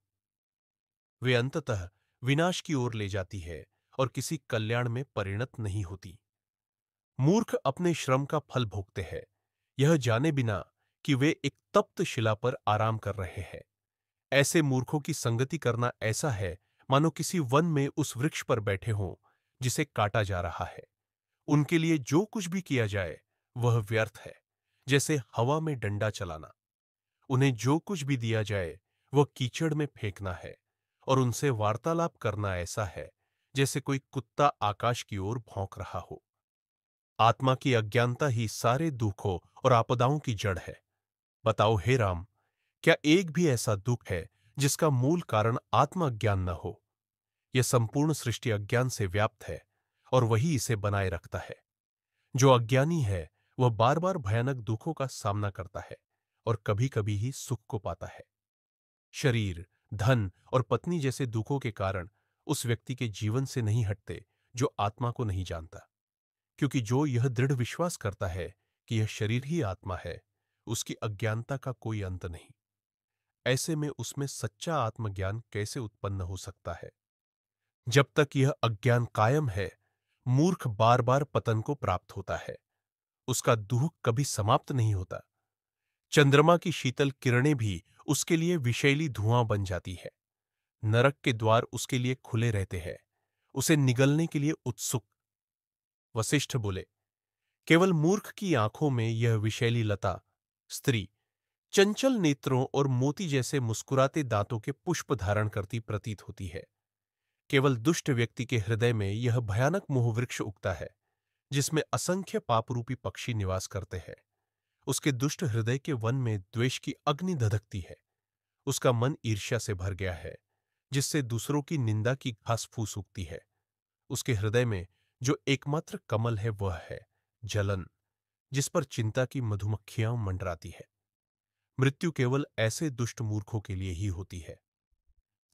वे अंततः विनाश की ओर ले जाती है और किसी कल्याण में परिणत नहीं होती। मूर्ख अपने श्रम का फल भोगते हैं, यह जाने बिना कि वे एक तप्त शिला पर आराम कर रहे हैं। ऐसे मूर्खों की संगति करना ऐसा है मानो किसी वन में उस वृक्ष पर बैठे हों जिसे काटा जा रहा है। उनके लिए जो कुछ भी किया जाए वह व्यर्थ है, जैसे हवा में डंडा चलाना। उन्हें जो कुछ भी दिया जाए वह कीचड़ में फेंकना है, और उनसे वार्तालाप करना ऐसा है जैसे कोई कुत्ता आकाश की ओर भौंक रहा हो। आत्मा की अज्ञानता ही सारे दुखों और आपदाओं की जड़ है। बताओ हे राम, क्या एक भी ऐसा दुख है जिसका मूल कारण आत्म अज्ञान न हो? यह संपूर्ण सृष्टि अज्ञान से व्याप्त है और वही इसे बनाए रखता है। जो अज्ञानी है वह बार बार भयानक दुखों का सामना करता है और कभी कभी ही सुख को पाता है। शरीर, धन और पत्नी जैसे दुखों के कारण उस व्यक्ति के जीवन से नहीं हटते जो आत्मा को नहीं जानता, क्योंकि जो यह दृढ़ विश्वास करता है कि यह शरीर ही आत्मा है, उसकी अज्ञानता का कोई अंत नहीं। ऐसे में उसमें सच्चा आत्मज्ञान कैसे उत्पन्न हो सकता है? जब तक यह अज्ञान कायम है, मूर्ख बार बार पतन को प्राप्त होता है। उसका दुख कभी समाप्त नहीं होता। चंद्रमा की शीतल किरणें भी उसके लिए विषैली धुआं बन जाती है। नरक के द्वार उसके लिए खुले रहते हैं, उसे निगलने के लिए उत्सुक। वशिष्ठ बोले, केवल मूर्ख की आंखों में यह विषैली लता, स्त्री, चंचल नेत्रों और मोती जैसे मुस्कुराते दांतों के पुष्प धारण करती प्रतीत होती है। केवल दुष्ट व्यक्ति के हृदय में यह भयानक मोहवृक्ष उगता है, जिसमें असंख्य पापरूपी पक्षी निवास करते हैं। उसके दुष्ट हृदय के वन में द्वेष की अग्नि धधकती है। उसका मन ईर्ष्या से भर गया है, जिससे दूसरों की निंदा की घास फूस उगती है। उसके हृदय में जो एकमात्र कमल है वह है जलन, जिस पर चिंता की मधुमक्खियां मंडराती है। मृत्यु केवल ऐसे दुष्ट मूर्खों के लिए ही होती है।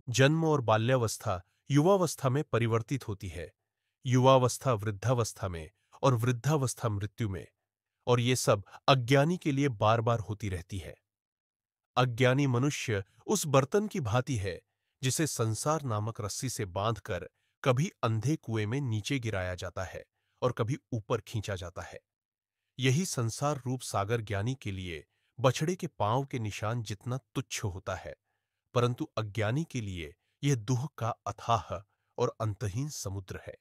जन्म और बाल्यावस्था युवावस्था में परिवर्तित होती है, युवावस्था वृद्धावस्था में, और वृद्धावस्था मृत्यु में, और ये सब अज्ञानी के लिए बार बार होती रहती है। अज्ञानी मनुष्य उस बर्तन की भांति है जिसे संसार नामक रस्सी से बांधकर कभी अंधे कुएं में नीचे गिराया जाता है और कभी ऊपर खींचा जाता है। यही संसार रूप सागर ज्ञानी के लिए बछड़े के पांव के निशान जितना तुच्छ होता है, परंतु अज्ञानी के लिए यह दुह का अथाह और अंतहीन समुद्र है।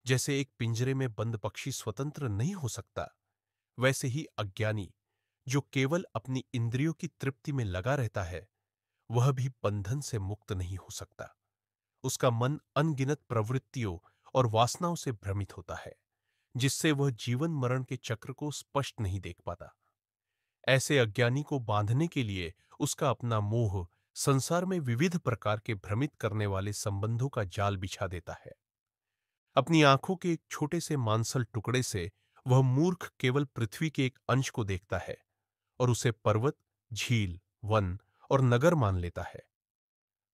जैसे एक पिंजरे में बंद पक्षी स्वतंत्र नहीं हो सकता, वैसे ही अज्ञानी जो केवल अपनी इंद्रियों की तृप्ति में लगा रहता है, वह भी बंधन से मुक्त नहीं हो सकता। उसका मन अनगिनत प्रवृत्तियों और वासनाओं से भ्रमित होता है, जिससे वह जीवन मरण के चक्र को स्पष्ट नहीं देख पाता। ऐसे अज्ञानी को बांधने के लिए उसका अपना मोह संसार में विविध प्रकार के भ्रमित करने वाले संबंधों का जाल बिछा देता है। अपनी आंखों के एक छोटे से मांसल टुकड़े से वह मूर्ख केवल पृथ्वी के एक अंश को देखता है और उसे पर्वत, झील, वन और नगर मान लेता है।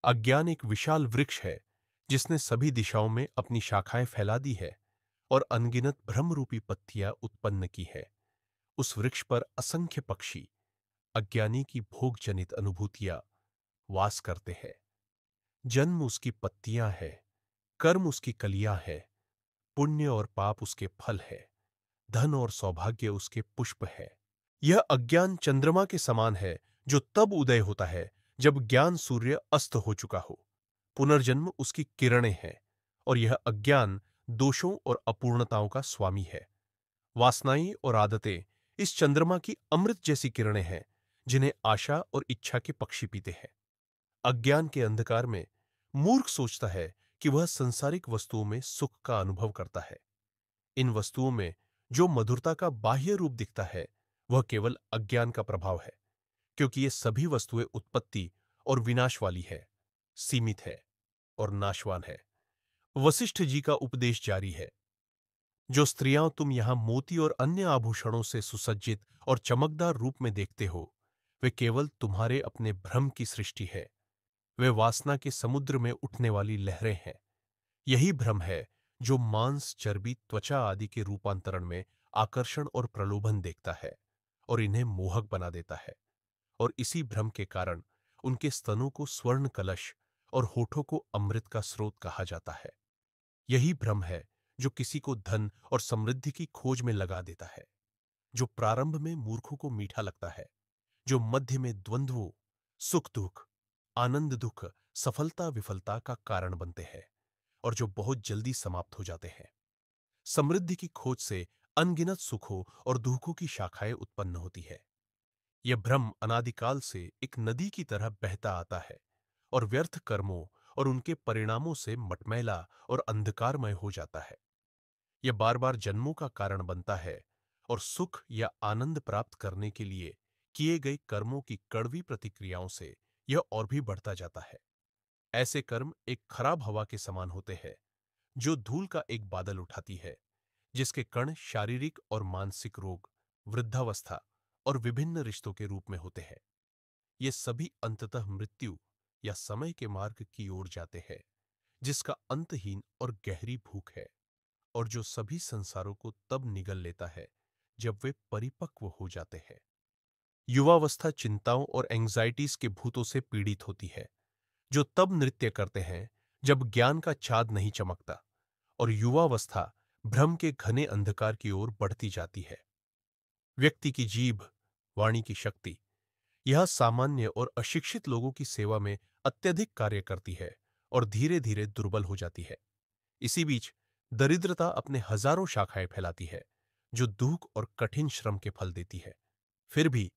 अज्ञान एक विशाल वृक्ष है जिसने सभी दिशाओं में अपनी शाखाएं फैला दी है और अनगिनत भ्रमरूपी पत्तियां उत्पन्न की है। उस वृक्ष पर असंख्य पक्षी, अज्ञानी की भोग जनित अनुभूतियां वास करते हैं। जन्म उसकी पत्तियां है, कर्म उसकी कलियां है, पुण्य और पाप उसके फल है, धन और सौभाग्य उसके पुष्प है। यह अज्ञान चंद्रमा के समान है जो तब उदय होता है जब ज्ञान सूर्य अस्त हो चुका हो। पुनर्जन्म उसकी किरणें हैं, और यह अज्ञान दोषों और अपूर्णताओं का स्वामी है। वासनाएं और आदतें इस चंद्रमा की अमृत जैसी किरणें हैं जिन्हें आशा और इच्छा के पक्षी पीते हैं। अज्ञान के अंधकार में मूर्ख सोचता है कि वह संसारिक वस्तुओं में सुख का अनुभव करता है। इन वस्तुओं में जो मधुरता का बाह्य रूप दिखता है, वह केवल अज्ञान का प्रभाव है, क्योंकि ये सभी वस्तुएं उत्पत्ति और विनाश वाली है, सीमित है और नाशवान है। वशिष्ठ जी का उपदेश जारी है। जो स्त्रियां तुम यहां मोती और अन्य आभूषणों से सुसज्जित और चमकदार रूप में देखते हो, वे केवल तुम्हारे अपने भ्रम की सृष्टि है। वे वासना के समुद्र में उठने वाली लहरें हैं। यही भ्रम है जो मांस, चर्बी, त्वचा आदि के रूपांतरण में आकर्षण और प्रलोभन देखता है और इन्हें मोहक बना देता है। और इसी भ्रम के कारण उनके स्तनों को स्वर्ण कलश और होठों को अमृत का स्रोत कहा जाता है। यही भ्रम है जो किसी को धन और समृद्धि की खोज में लगा देता है, जो प्रारंभ में मूर्खों को मीठा लगता है, जो मध्य में द्वंद्वों, सुख दुख, आनंद दुख, सफलता विफलता का कारण बनते हैं और जो बहुत जल्दी समाप्त हो जाते हैं। समृद्धि की खोज से अनगिनत सुखों और दुखों की शाखाएं उत्पन्न होती है। यह भ्रम अनादिकाल से एक नदी की तरह बहता आता है और व्यर्थ कर्मों और उनके परिणामों से मटमैला और अंधकारमय हो जाता है। यह बार बार जन्मों का कारण बनता है और सुख या आनंद प्राप्त करने के लिए किए गए कर्मों की कड़वी प्रतिक्रियाओं से यह और भी बढ़ता जाता है। ऐसे कर्म एक खराब हवा के समान होते हैं जो धूल का एक बादल उठाती है, जिसके कण शारीरिक और मानसिक रोग, वृद्धावस्था और विभिन्न रिश्तों के रूप में होते हैं। ये सभी अंततः मृत्यु या समय के मार्ग की ओर जाते हैं, जिसका अंतहीन और गहरी भूख है और जो सभी संसारों को तब निगल लेता है जब वे परिपक्व हो जाते हैं। युवावस्था चिंताओं और एंजाइटीज के भूतों से पीड़ित होती है, जो तब नृत्य करते हैं जब ज्ञान का चाँद नहीं चमकता, और युवावस्था भ्रम के घने अंधकार की ओर बढ़ती जाती है। व्यक्ति की जीभ, वाणी की शक्ति, यह सामान्य और अशिक्षित लोगों की सेवा में अत्यधिक कार्य करती है और धीरे धीरे दुर्बल हो जाती है। इसी बीच दरिद्रता अपने हजारों शाखाएं फैलाती है, जो दुख और कठिन श्रम के फल देती है। फिर भी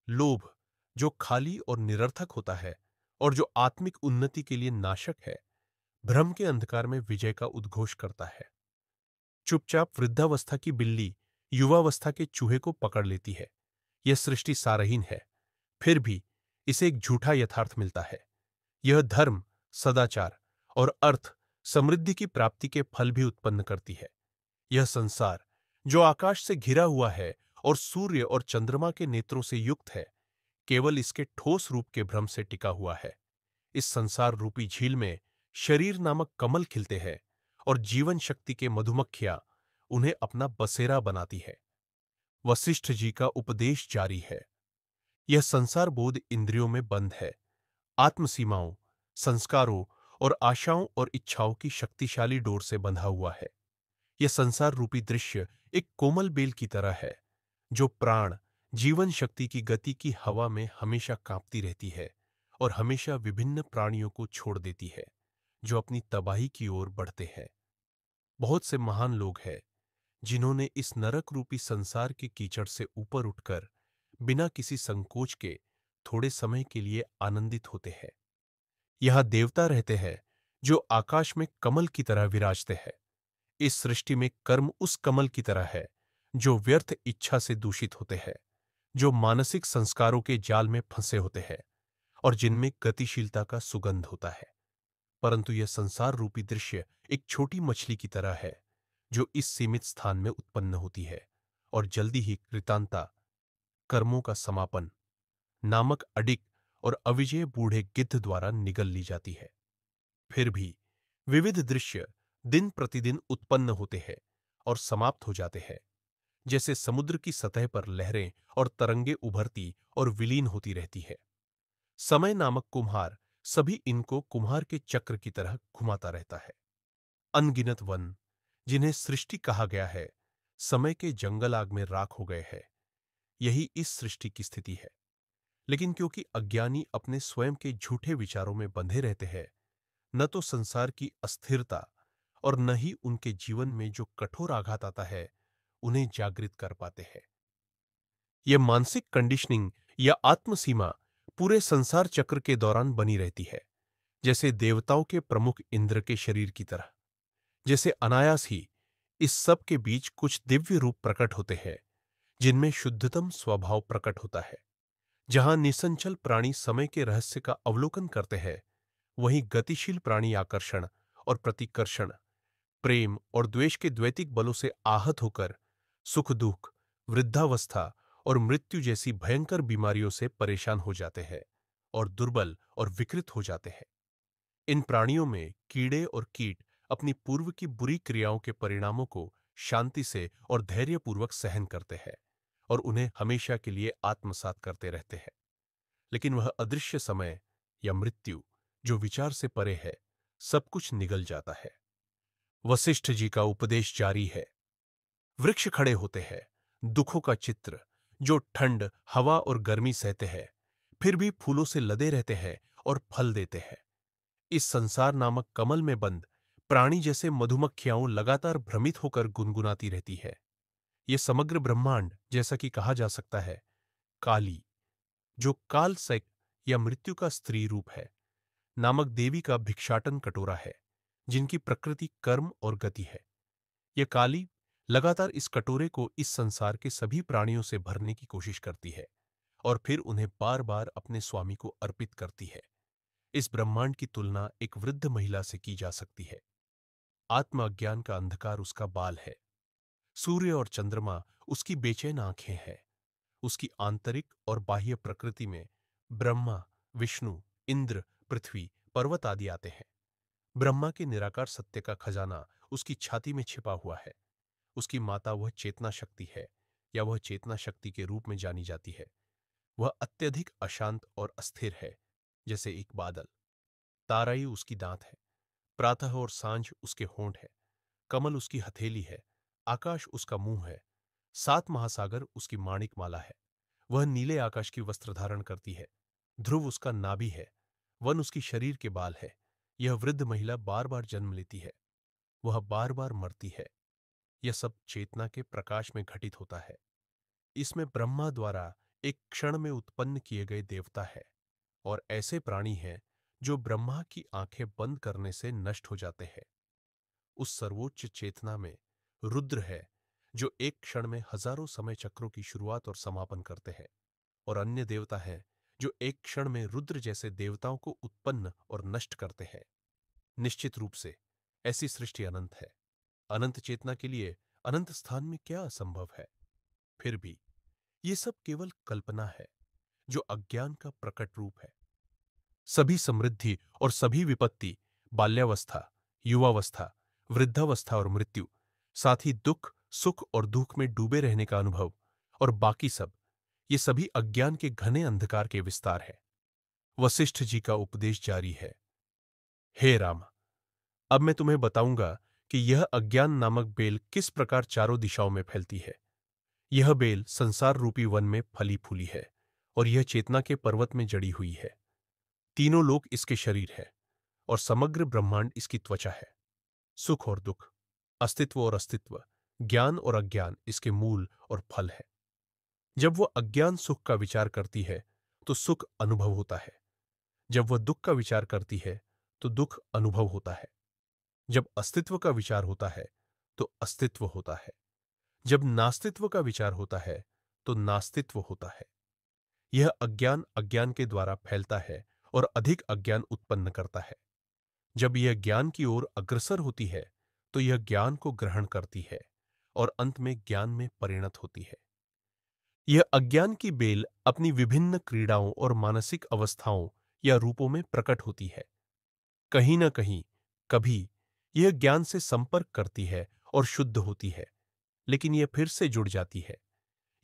लोभ, जो खाली और निरर्थक होता है और जो आत्मिक उन्नति के लिए नाशक है, भ्रम के अंधकार में विजय का उद्घोष करता है। चुपचाप वृद्धावस्था की बिल्ली युवावस्था के चूहे को पकड़ लेती है। यह सृष्टि सारहीन है, फिर भी इसे एक झूठा यथार्थ मिलता है। यह धर्म, सदाचार और अर्थ समृद्धि की प्राप्ति के फल भी उत्पन्न करती है। यह संसार जो आकाश से घिरा हुआ है और सूर्य और चंद्रमा के नेत्रों से युक्त है, केवल इसके ठोस रूप के भ्रम से टिका हुआ है। इस संसार रूपी झील में शरीर नामक कमल खिलते हैं और जीवन शक्ति के मधुमक्खियां उन्हें अपना बसेरा बनाती है। वशिष्ठ जी का उपदेश जारी है। यह संसार बोध इंद्रियों में बंद है, आत्म सीमाओं, संस्कारों और आशाओं और इच्छाओं की शक्तिशाली डोर से बंधा हुआ है। यह संसार रूपी दृश्य एक कोमल बेल की तरह है, जो प्राण जीवन शक्ति की गति की हवा में हमेशा कांपती रहती है और हमेशा विभिन्न प्राणियों को छोड़ देती है जो अपनी तबाही की ओर बढ़ते हैं। बहुत से महान लोग हैं जिन्होंने इस नरक रूपी संसार के कीचड़ से ऊपर उठकर बिना किसी संकोच के थोड़े समय के लिए आनंदित होते हैं। यहां देवता रहते हैं जो आकाश में कमल की तरह विराजते हैं। इस सृष्टि में कर्म उस कमल की तरह है जो व्यर्थ इच्छा से दूषित होते हैं, जो मानसिक संस्कारों के जाल में फंसे होते हैं और जिनमें गतिशीलता का सुगंध होता है। परंतु यह संसार रूपी दृश्य एक छोटी मछली की तरह है जो इस सीमित स्थान में उत्पन्न होती है और जल्दी ही कृतांता, कर्मों का समापन नामक अडिग और अविजय बूढ़े गिद्ध द्वारा निगल ली जाती है। फिर भी विविध दृश्य दिन प्रतिदिन उत्पन्न होते हैं और समाप्त हो जाते हैं, जैसे समुद्र की सतह पर लहरें और तरंगे उभरती और विलीन होती रहती है। समय नामक कुम्हार सभी इनको कुम्हार के चक्र की तरह घुमाता रहता है। अनगिनत वन, जिन्हें सृष्टि कहा गया है, समय के जंगल आग में राख हो गए हैं। यही इस सृष्टि की स्थिति है। लेकिन क्योंकि अज्ञानी अपने स्वयं के झूठे विचारों में बंधे रहते हैं, न तो संसार की अस्थिरता और न ही उनके जीवन में जो कठोर आघात आता है उन्हें जागृत कर पाते हैं। यह मानसिक कंडीशनिंग या आत्मसीमा पूरे संसार चक्र के दौरान बनी रहती है, जैसे देवताओं के प्रमुख इंद्र के शरीर की तरह। जैसे अनायास ही इस सब के बीच कुछ दिव्य रूप प्रकट होते हैं जिनमें शुद्धतम स्वभाव प्रकट होता है। जहां निसंचल प्राणी समय के रहस्य का अवलोकन करते हैं, वहीं गतिशील प्राणी आकर्षण और प्रतिकर्षण, प्रेम और द्वेष के द्वैतिक बलों से आहत होकर सुख दुख, वृद्धावस्था और मृत्यु जैसी भयंकर बीमारियों से परेशान हो जाते हैं और दुर्बल और विकृत हो जाते हैं। इन प्राणियों में कीड़े और कीट अपनी पूर्व की बुरी क्रियाओं के परिणामों को शांति से और धैर्यपूर्वक सहन करते हैं और उन्हें हमेशा के लिए आत्मसात करते रहते हैं। लेकिन वह अदृश्य समय या मृत्यु जो विचार से परे है, सब कुछ निगल जाता है। वशिष्ठ जी का उपदेश जारी है। वृक्ष खड़े होते हैं, दुखों का चित्र, जो ठंड, हवा और गर्मी सहते हैं, फिर भी फूलों से लदे रहते हैं और फल देते हैं। इस संसार नामक कमल में बंद प्राणी जैसे मधुमक्खियां लगातार भ्रमित होकर गुनगुनाती रहती है। यह समग्र ब्रह्मांड, जैसा कि कहा जा सकता है, काली, जो कालसैक या मृत्यु का स्त्री रूप है, नामक देवी का भिक्षाटन कटोरा है, जिनकी प्रकृति कर्म और गति है। यह काली लगातार इस कटोरे को इस संसार के सभी प्राणियों से भरने की कोशिश करती है और फिर उन्हें बार बार अपने स्वामी को अर्पित करती है। इस ब्रह्मांड की तुलना एक वृद्ध महिला से की जा सकती है। आत्म अज्ञान का अंधकार उसका बाल है। सूर्य और चंद्रमा उसकी बेचैन आंखें हैं। उसकी आंतरिक और बाह्य प्रकृति में ब्रह्मा, विष्णु, इंद्र, पृथ्वी, पर्वत आदि आते हैं। ब्रह्मा के निराकार सत्य का खजाना उसकी छाती में छिपा हुआ है। उसकी माता वह चेतना शक्ति है, या वह चेतना शक्ति के रूप में जानी जाती है। वह अत्यधिक अशांत और अस्थिर है, जैसे एक बादल। ताराई उसकी दांत है, प्रातः और सांझ उसके होंठ है, कमल उसकी हथेली है, आकाश उसका मुंह है, सात महासागर उसकी माणिक माला है। वह नीले आकाश की वस्त्र धारण करती है। ध्रुव उसका नाभि है, वन उसकी शरीर के बाल है। यह वृद्ध महिला बार बार जन्म लेती है, वह बार बार मरती है। यह सब चेतना के प्रकाश में घटित होता है। इसमें ब्रह्मा द्वारा एक क्षण में उत्पन्न किए गए देवता है, और ऐसे प्राणी हैं जो ब्रह्मा की आंखें बंद करने से नष्ट हो जाते हैं। उस सर्वोच्च चेतना में रुद्र है, जो एक क्षण में हजारों समय चक्रों की शुरुआत और समापन करते हैं, और अन्य देवता हैं जो एक क्षण में रुद्र जैसे देवताओं को उत्पन्न और नष्ट करते हैं। निश्चित रूप से ऐसी सृष्टि अनंत है। अनंत चेतना के लिए अनंत स्थान में क्या असंभव है? फिर भी ये सब केवल कल्पना है, जो अज्ञान का प्रकट रूप है। सभी समृद्धि और सभी विपत्ति, बाल्यावस्था, युवावस्था, वृद्धावस्था और मृत्यु, साथ ही दुख, सुख और दुख में डूबे रहने का अनुभव, और बाकी सब, ये सभी अज्ञान के घने अंधकार के विस्तार है। वशिष्ठ जी का उपदेश जारी है। हे राम, अब मैं तुम्हें बताऊंगा कि यह अज्ञान नामक बेल किस प्रकार चारों दिशाओं में फैलती है। यह बेल संसार रूपी वन में फली फूली है, और यह चेतना के पर्वत में जड़ी हुई है। तीनों लोक इसके शरीर है, और समग्र ब्रह्मांड इसकी त्वचा है। सुख और दुख, अस्तित्व और अस्तित्व, ज्ञान और अज्ञान इसके मूल और फल है। जब वह अज्ञान सुख का विचार करती है तो सुख अनुभव होता है। जब वह दुख का विचार करती है तो दुख अनुभव होता है। जब अस्तित्व का विचार होता है तो अस्तित्व होता है। जब नास्तित्व का विचार होता है तो नास्तित्व होता है। यह अज्ञान अज्ञान के द्वारा फैलता है और अधिक अज्ञान उत्पन्न करता है। जब यह ज्ञान की ओर अग्रसर होती है तो यह ज्ञान को ग्रहण करती है और अंत में ज्ञान में परिणत होती है। यह अज्ञान की बेल अपनी विभिन्न क्रीड़ाओं और मानसिक अवस्थाओं या रूपों में प्रकट होती है। कहीं न कहीं, कभी यह ज्ञान से संपर्क करती है और शुद्ध होती है, लेकिन यह फिर से जुड़ जाती है।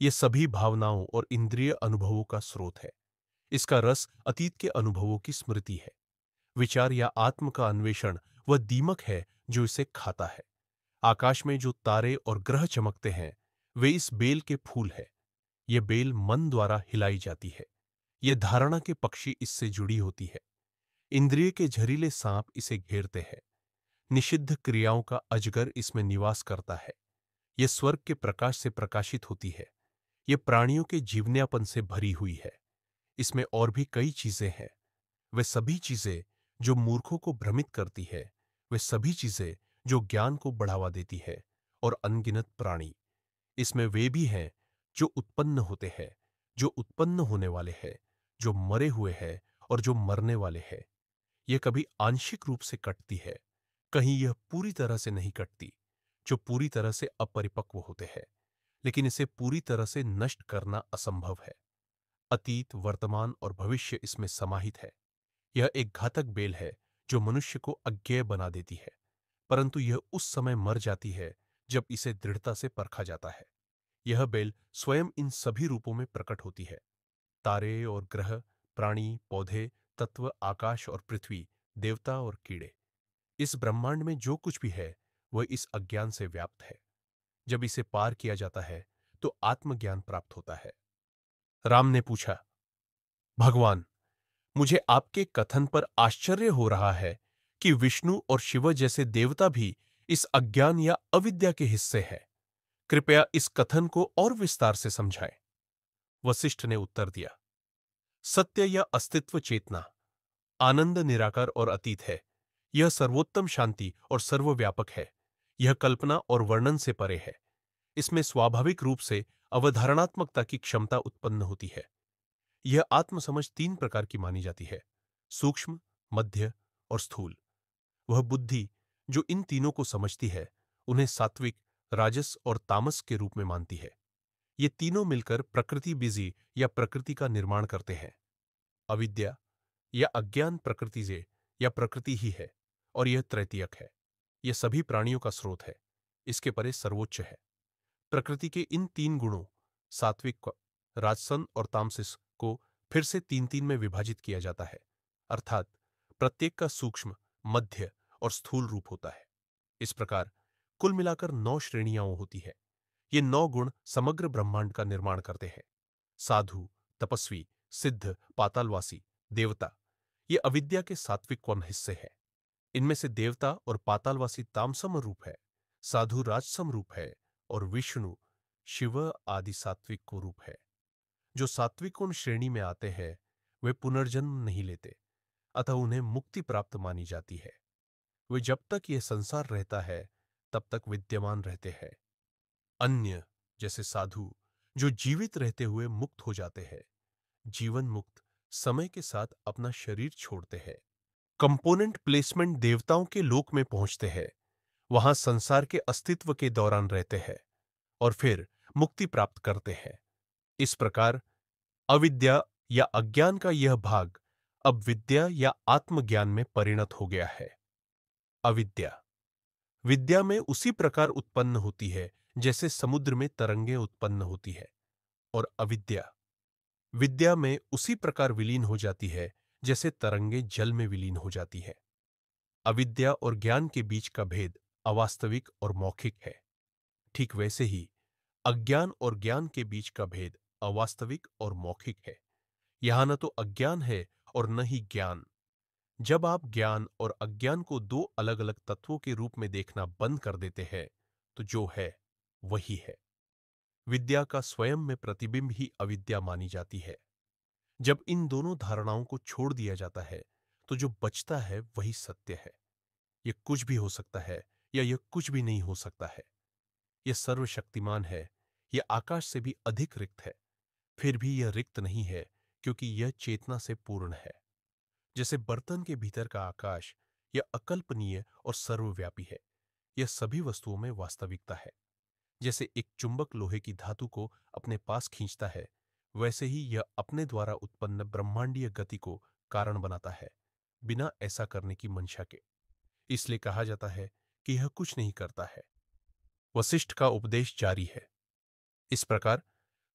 यह सभी भावनाओं और इंद्रिय अनुभवों का स्रोत है। इसका रस अतीत के अनुभवों की स्मृति है। विचार या आत्म का अन्वेषण वह दीमक है जो इसे खाता है। आकाश में जो तारे और ग्रह चमकते हैं, वे इस बेल के फूल है। यह बेल मन द्वारा हिलाई जाती है। यह धारणा के पक्षी इससे जुड़ी होती है। इंद्रिय के झरीले सांप इसे घेरते हैं। निषिद्ध क्रियाओं का अजगर इसमें निवास करता है। यह स्वर्ग के प्रकाश से प्रकाशित होती है। यह प्राणियों के जीवन्यापन से भरी हुई है। इसमें और भी कई चीजें हैं। वे सभी चीजें जो मूर्खों को भ्रमित करती है, वे सभी चीजें जो ज्ञान को बढ़ावा देती है, और अनगिनत प्राणी। इसमें वे भी हैं जो उत्पन्न होते हैं, जो उत्पन्न होने वाले हैं, जो मरे हुए हैं और जो मरने वाले हैं। यह कभी आंशिक रूप से कटती है, कहीं यह पूरी तरह से नहीं कटती, जो पूरी तरह से अपरिपक्व होते हैं, लेकिन इसे पूरी तरह से नष्ट करना असंभव है। अतीत, वर्तमान और भविष्य इसमें समाहित है। यह एक घातक बेल है जो मनुष्य को अज्ञेय बना देती है, परंतु यह उस समय मर जाती है जब इसे दृढ़ता से परखा जाता है। यह बेल स्वयं इन सभी रूपों में प्रकट होती है। तारे और ग्रह, प्राणी, पौधे, तत्व, आकाश और पृथ्वी, देवता और कीड़े, इस ब्रह्मांड में जो कुछ भी है वह इस अज्ञान से व्याप्त है। जब इसे पार किया जाता है तो आत्मज्ञान प्राप्त होता है। राम ने पूछा, भगवान, मुझे आपके कथन पर आश्चर्य हो रहा है कि विष्णु और शिव जैसे देवता भी इस अज्ञान या अविद्या के हिस्से हैं। कृपया इस कथन को और विस्तार से समझाएं। वशिष्ठ ने उत्तर दिया, सत्य या अस्तित्व चेतना, आनंद निराकार और अतीत है। यह सर्वोत्तम शांति और सर्वव्यापक है। यह कल्पना और वर्णन से परे है। इसमें स्वाभाविक रूप से अवधारणात्मकता की क्षमता उत्पन्न होती है। यह आत्मसमझ तीन प्रकार की मानी जाती है: सूक्ष्म, मध्य और स्थूल। वह बुद्धि जो इन तीनों को समझती है, उन्हें सात्विक, राजस और तामस के रूप में मानती है। ये तीनों मिलकर प्रकृति बीजी या प्रकृति का निर्माण करते हैं। अविद्या या अज्ञान प्रकृति से या प्रकृति ही है, और यह तृतीयक है। यह सभी प्राणियों का स्रोत है, इसके परे सर्वोच्च है। प्रकृति के इन तीन गुणों, सात्विक, राजसन और तामसिक, को फिर से तीन तीन में विभाजित किया जाता है, अर्थात प्रत्येक का सूक्ष्म, मध्य और स्थूल रूप होता है। इस प्रकार कुल मिलाकर 9 श्रेणियां होती है। ये 9 गुण समग्र ब्रह्मांड का निर्माण करते हैं। साधु, तपस्वी, सिद्ध, पातालवासी, देवता, ये अविद्या के सात्विक वन हिस्से हैं। इनमें से देवता और पातालवासी तामसम रूप है, साधु राजसम रूप है, और विष्णु, शिव आदि सात्विक को रूप है। जो सात्विक श्रेणी में आते हैं वे पुनर्जन्म नहीं लेते, अतः उन्हें मुक्ति प्राप्त मानी जाती है। वे जब तक यह संसार रहता है तब तक विद्यमान रहते हैं। अन्य जैसे साधु जो जीवित रहते हुए मुक्त हो जाते हैं, जीवन मुक्त समय के साथ अपना शरीर छोड़ते हैं, कंपोनेंट प्लेसमेंट देवताओं के लोक में पहुंचते हैं, वहां संसार के अस्तित्व के दौरान रहते हैं और फिर मुक्ति प्राप्त करते हैं। इस प्रकार अविद्या या अज्ञान का यह भाग अब विद्या या आत्मज्ञान में परिणत हो गया है। अविद्या विद्या में उसी प्रकार उत्पन्न होती है जैसे समुद्र में तरंगें उत्पन्न होती है, और अविद्या विद्या में उसी प्रकार विलीन हो जाती है जैसे तरंगें जल में विलीन हो जाती है। अविद्या और ज्ञान के बीच का भेद अवास्तविक और मौखिक है। ठीक वैसे ही अज्ञान और ज्ञान के बीच का भेद अवास्तविक और मौखिक है। यहां न तो अज्ञान है और न ही ज्ञान। जब आप ज्ञान और अज्ञान को दो अलग अलग तत्वों के रूप में देखना बंद कर देते हैं तो जो है वही है। विद्या का स्वयं में प्रतिबिंब ही अविद्या मानी जाती है। जब इन दोनों धारणाओं को छोड़ दिया जाता है तो जो बचता है वही सत्य है। यह कुछ भी हो सकता है या यह कुछ भी नहीं हो सकता है। यह सर्वशक्तिमान है, यह आकाश से भी अधिक रिक्त है, फिर भी यह रिक्त नहीं है क्योंकि यह चेतना से पूर्ण है। जैसे बर्तन के भीतर का आकाश यह अकल्पनीय और सर्वव्यापी है, यह सभी वस्तुओं में वास्तविकता है। जैसे एक चुंबक लोहे की धातु को अपने पास खींचता है, वैसे ही यह अपने द्वारा उत्पन्न ब्रह्मांडीय गति को कारण बनाता है, बिना ऐसा करने की मंशा के। इसलिए कहा जाता है कि यह कुछ नहीं करता है। वशिष्ठ का उपदेश जारी है। इस प्रकार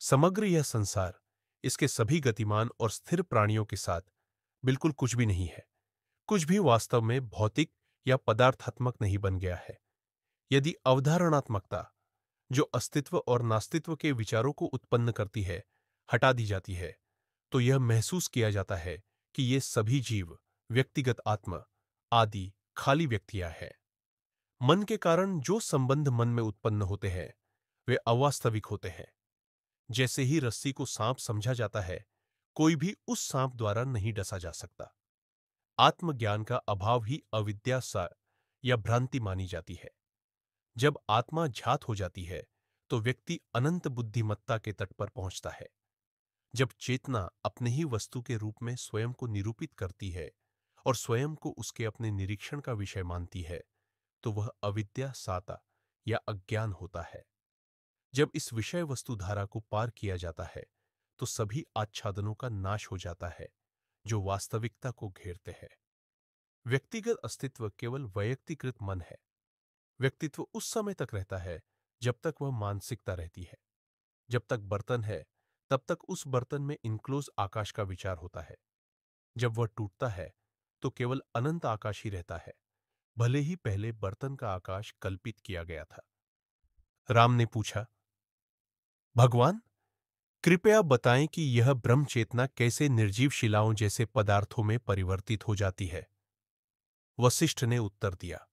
समग्र यह संसार इसके सभी गतिमान और स्थिर प्राणियों के साथ बिल्कुल कुछ भी नहीं है। कुछ भी वास्तव में भौतिक या पदार्थात्मक नहीं बन गया है। यदि अवधारणात्मकता जो अस्तित्व और नास्तित्व के विचारों को उत्पन्न करती है हटा दी जाती है तो यह महसूस किया जाता है कि ये सभी जीव व्यक्तिगत आत्मा आदि खाली व्यक्तियां हैं। मन के कारण जो संबंध मन में उत्पन्न होते हैं वे अवास्तविक होते हैं। जैसे ही रस्सी को सांप समझा जाता है, कोई भी उस सांप द्वारा नहीं डसा जा सकता। आत्मज्ञान का अभाव ही अविद्या सा या भ्रांति मानी जाती है। जब आत्मा झात हो जाती है तो व्यक्ति अनंत बुद्धिमत्ता के तट पर पहुंचता है। जब चेतना अपने ही वस्तु के रूप में स्वयं को निरूपित करती है और स्वयं को उसके अपने निरीक्षण का विषय मानती है तो वह अविद्या साता या अज्ञान होता है। जब इस विषय वस्तु धारा को पार किया जाता है तो सभी आच्छादनों का नाश हो जाता है जो वास्तविकता को घेरते हैं। व्यक्तिगत अस्तित्व केवल वैयक्तिकृत मन है। व्यक्तित्व उस समय तक रहता है जब तक वह मानसिकता रहती है। जब तक बर्तन है तब तक उस बर्तन में इनक्लोज आकाश का विचार होता है। जब वह टूटता है तो केवल अनंत आकाश ही रहता है, भले ही पहले बर्तन का आकाश कल्पित किया गया था। राम ने पूछा, भगवान कृपया बताएं कि यह ब्रह्म चेतना कैसे निर्जीव शिलाओं जैसे पदार्थों में परिवर्तित हो जाती है। वशिष्ठ ने उत्तर दिया,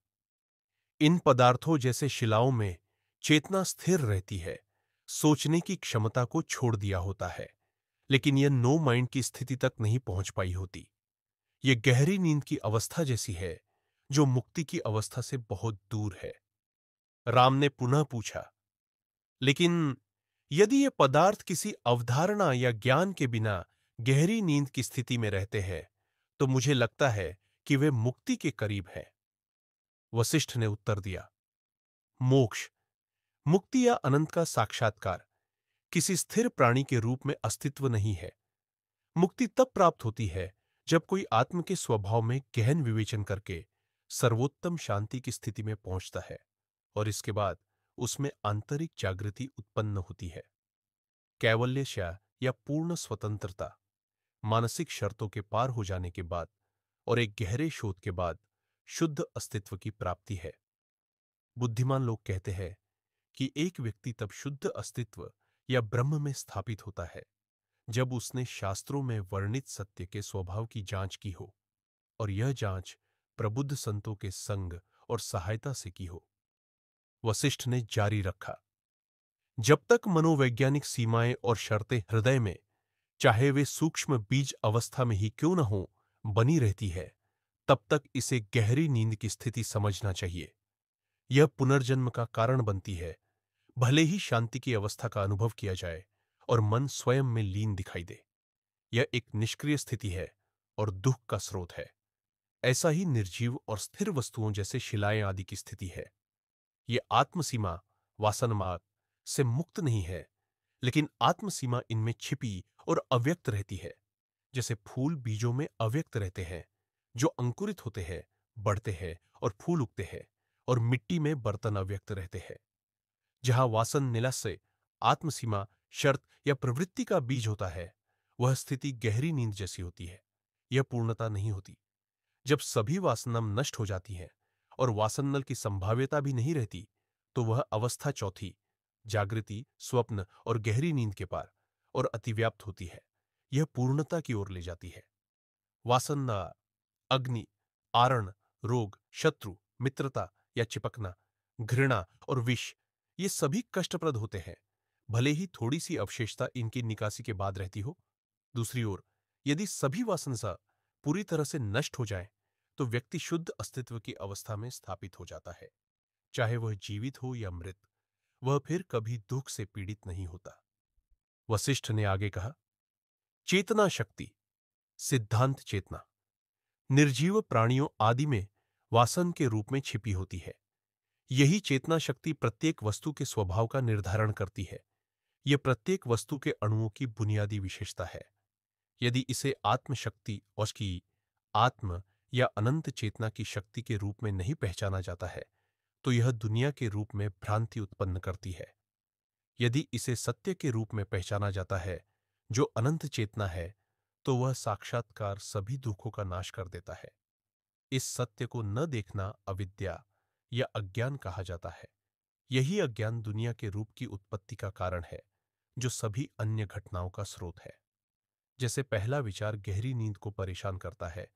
इन पदार्थों जैसे शिलाओं में चेतना स्थिर रहती है, सोचने की क्षमता को छोड़ दिया होता है, लेकिन यह नो माइंड की स्थिति तक नहीं पहुंच पाई होती। यह गहरी नींद की अवस्था जैसी है जो मुक्ति की अवस्था से बहुत दूर है। राम ने पुनः पूछा, लेकिन यदि ये पदार्थ किसी अवधारणा या ज्ञान के बिना गहरी नींद की स्थिति में रहते हैं तो मुझे लगता है कि वे मुक्ति के करीब हैं। वशिष्ठ ने उत्तर दिया, मोक्ष, मुक्ति या अनंत का साक्षात्कार किसी स्थिर प्राणी के रूप में अस्तित्व नहीं है। मुक्ति तब प्राप्त होती है जब कोई आत्म के स्वभाव में गहन विवेचन करके सर्वोत्तम शांति की स्थिति में पहुंचता है और इसके बाद उसमें आंतरिक जागृति उत्पन्न होती है। कैवल्यशा या पूर्ण स्वतंत्रता मानसिक शर्तों के पार हो जाने के बाद और एक गहरे शोध के बाद शुद्ध अस्तित्व की प्राप्ति है। बुद्धिमान लोग कहते हैं कि एक व्यक्ति तब शुद्ध अस्तित्व या ब्रह्म में स्थापित होता है जब उसने शास्त्रों में वर्णित सत्य के स्वभाव की जांच की हो और यह जांच प्रबुद्ध संतों के संग और सहायता से की हो। वशिष्ठ ने जारी रखा, जब तक मनोवैज्ञानिक सीमाएं और शर्तें हृदय में चाहे वे सूक्ष्म बीज अवस्था में ही क्यों न हो, बनी रहती है। तब तक इसे गहरी नींद की स्थिति समझना चाहिए। यह पुनर्जन्म का कारण बनती है, भले ही शांति की अवस्था का अनुभव किया जाए और मन स्वयं में लीन दिखाई दे। यह एक निष्क्रिय स्थिति है और दुख का स्रोत है। ऐसा ही निर्जीव और स्थिर वस्तुओं जैसे शिलाएं आदि की स्थिति है। ये आत्मसीमा वासनमार्ग से मुक्त नहीं है, लेकिन आत्मसीमा इनमें छिपी और अव्यक्त रहती है। जैसे फूल बीजों में अव्यक्त रहते हैं, जो अंकुरित होते हैं, बढ़ते हैं और फूल उगते हैं, और मिट्टी में बर्तन अव्यक्त रहते हैं। जहां वासन निलस्य आत्मसीमा शर्त या प्रवृत्ति का बीज होता है, वह स्थिति गहरी नींद जैसी होती है। यह पूर्णता नहीं होती। जब सभी वासनाएं नष्ट हो जाती हैं और वासनल की संभाव्यता भी नहीं रहती, तो वह अवस्था चौथी, जागृति, स्वप्न और गहरी नींद के पार और अतिव्याप्त होती है। यह पूर्णता की ओर ले जाती है। वासना, अग्नि, आरण, रोग, शत्रु, मित्रता या चिपकना, घृणा और विष, ये सभी कष्टप्रद होते हैं, भले ही थोड़ी सी अवशेषता इनकी निकासी के बाद रहती हो। दूसरी ओर, यदि सभी वासना पूरी तरह से नष्ट हो जाए, तो व्यक्ति शुद्ध अस्तित्व की अवस्था में स्थापित हो जाता है। चाहे वह जीवित हो या मृत, वह फिर कभी दुख से पीड़ित नहीं होता। वशिष्ठ ने आगे कहा, चेतना शक्ति, सिद्धांत चेतना निर्जीव प्राणियों आदि में वासन के रूप में छिपी होती है। यही चेतना शक्ति प्रत्येक वस्तु के स्वभाव का निर्धारण करती है। यह प्रत्येक वस्तु के अणुओं की बुनियादी विशेषता है। यदि इसे आत्मशक्ति और उसकी आत्म या अनंत चेतना की शक्ति के रूप में नहीं पहचाना जाता है, तो यह दुनिया के रूप में भ्रांति उत्पन्न करती है। यदि इसे सत्य के रूप में पहचाना जाता है, जो अनंत चेतना है, तो वह साक्षात्कार सभी दुखों का नाश कर देता है। इस सत्य को न देखना अविद्या या अज्ञान कहा जाता है। यही अज्ञान दुनिया के रूप की उत्पत्ति का कारण है, जो सभी अन्य घटनाओं का स्रोत है। जैसे पहला विचार गहरी नींद को परेशान करता है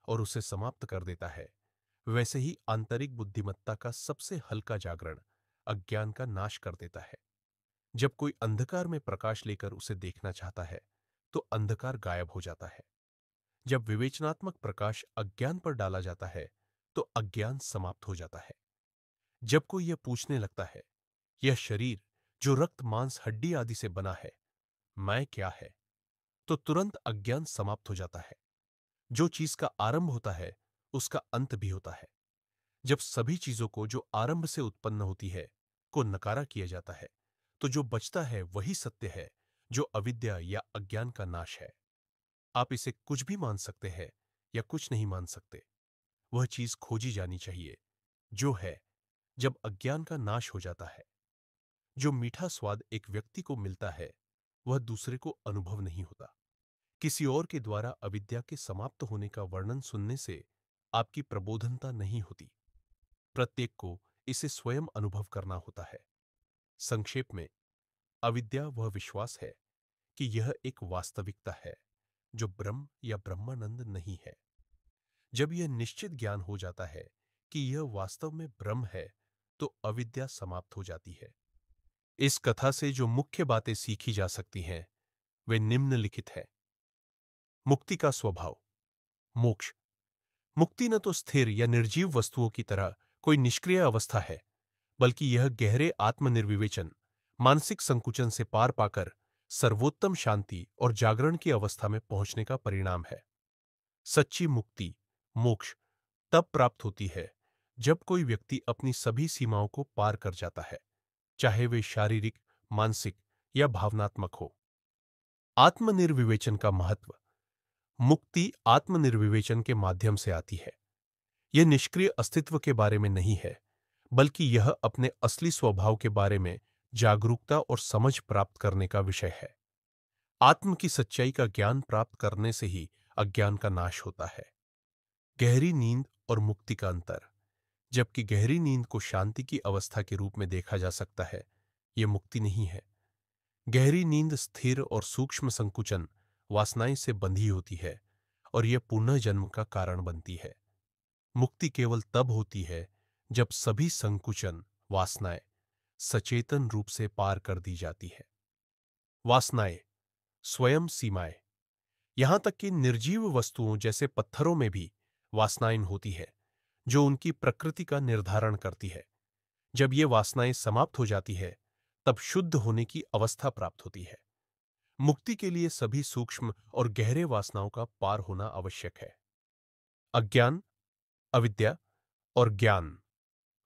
और उसे समाप्त कर देता है, वैसे ही आंतरिक बुद्धिमत्ता का सबसे हल्का जागरण अज्ञान का नाश कर देता है। जब कोई अंधकार में प्रकाश लेकर उसे देखना चाहता है, तो अंधकार गायब हो जाता है। जब विवेचनात्मक प्रकाश अज्ञान पर डाला जाता है, तो अज्ञान समाप्त हो जाता है। जब कोई यह पूछने लगता है, यह शरीर जो रक्त मांस हड्डी आदि से बना है, मैं क्या है, तो तुरंत अज्ञान समाप्त हो जाता है। जो चीज का आरंभ होता है, उसका अंत भी होता है। जब सभी चीजों को जो आरंभ से उत्पन्न होती है को नकारा किया जाता है, तो जो बचता है वही सत्य है, जो अविद्या या अज्ञान का नाश है। आप इसे कुछ भी मान सकते हैं या कुछ नहीं मान सकते। वह चीज खोजी जानी चाहिए, जो है जब अज्ञान का नाश हो जाता है। जो मीठा स्वाद एक व्यक्ति को मिलता है, वह दूसरे को अनुभव नहीं होता। किसी और के द्वारा अविद्या के समाप्त होने का वर्णन सुनने से आपकी प्रबोधनता नहीं होती। प्रत्येक को इसे स्वयं अनुभव करना होता है। संक्षेप में, अविद्या वह विश्वास है कि यह एक वास्तविकता है, जो ब्रह्म या ब्रह्मानंद नहीं है। जब यह निश्चित ज्ञान हो जाता है कि यह वास्तव में ब्रह्म है, तो अविद्या समाप्त हो जाती है। इस कथा से जो मुख्य बातें सीखी जा सकती हैं, वे निम्नलिखित है। मुक्ति का स्वभाव। मोक्ष। मुक्ति न तो स्थिर या निर्जीव वस्तुओं की तरह कोई निष्क्रिय अवस्था है, बल्कि यह गहरे आत्मनिर्विवेचन, मानसिक संकुचन से पार पाकर सर्वोत्तम शांति और जागरण की अवस्था में पहुंचने का परिणाम है। सच्ची मुक्ति, मोक्ष, तब प्राप्त होती है जब कोई व्यक्ति अपनी सभी सीमाओं को पार कर जाता है, चाहे वे शारीरिक, मानसिक या भावनात्मक हो। आत्मनिर्विवेचन का महत्व। मुक्ति आत्मनिर्विवेचन के माध्यम से आती है। यह निष्क्रिय अस्तित्व के बारे में नहीं है, बल्कि यह अपने असली स्वभाव के बारे में जागरूकता और समझ प्राप्त करने का विषय है। आत्म की सच्चाई का ज्ञान प्राप्त करने से ही अज्ञान का नाश होता है। गहरी नींद और मुक्ति का अंतर। जबकि गहरी नींद को शांति की अवस्था के रूप में देखा जा सकता है, यह मुक्ति नहीं है। गहरी नींद स्थिर और सूक्ष्म संकुचन वासनाएं से बंधी होती है और यह पुनर्जन्म का कारण बनती है। मुक्ति केवल तब होती है जब सभी संकुचन वासनाएं सचेतन रूप से पार कर दी जाती है। वासनाएं स्वयं सीमाएं। यहां तक कि निर्जीव वस्तुओं जैसे पत्थरों में भी वासनाएं होती है, जो उनकी प्रकृति का निर्धारण करती है। जब ये वासनाएं समाप्त हो जाती है, तब शुद्ध होने की अवस्था प्राप्त होती है। मुक्ति के लिए सभी सूक्ष्म और गहरे वासनाओं का पार होना आवश्यक है। अज्ञान, अविद्या और ज्ञान,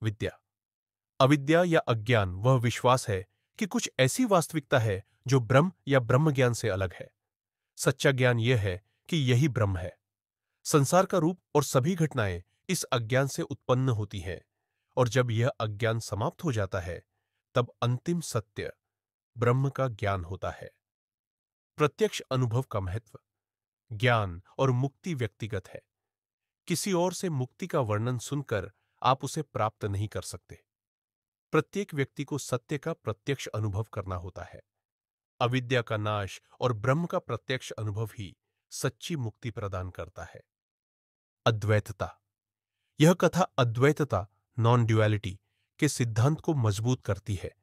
विद्या। अविद्या या अज्ञान वह विश्वास है कि कुछ ऐसी वास्तविकता है जो ब्रह्म या ब्रह्म ज्ञान से अलग है। सच्चा ज्ञान यह है कि यही ब्रह्म है। संसार का रूप और सभी घटनाएं इस अज्ञान से उत्पन्न होती हैं, और जब यह अज्ञान समाप्त हो जाता है, तब अंतिम सत्य ब्रह्म का ज्ञान होता है। प्रत्यक्ष अनुभव का महत्व। ज्ञान और मुक्ति व्यक्तिगत है। किसी और से मुक्ति का वर्णन सुनकर आप उसे प्राप्त नहीं कर सकते। प्रत्येक व्यक्ति को सत्य का प्रत्यक्ष अनुभव करना होता है। अविद्या का नाश और ब्रह्म का प्रत्यक्ष अनुभव ही सच्ची मुक्ति प्रदान करता है। अद्वैतता। यह कथा अद्वैतता, नॉन ड्युअलिटी के सिद्धांत को मजबूत करती है,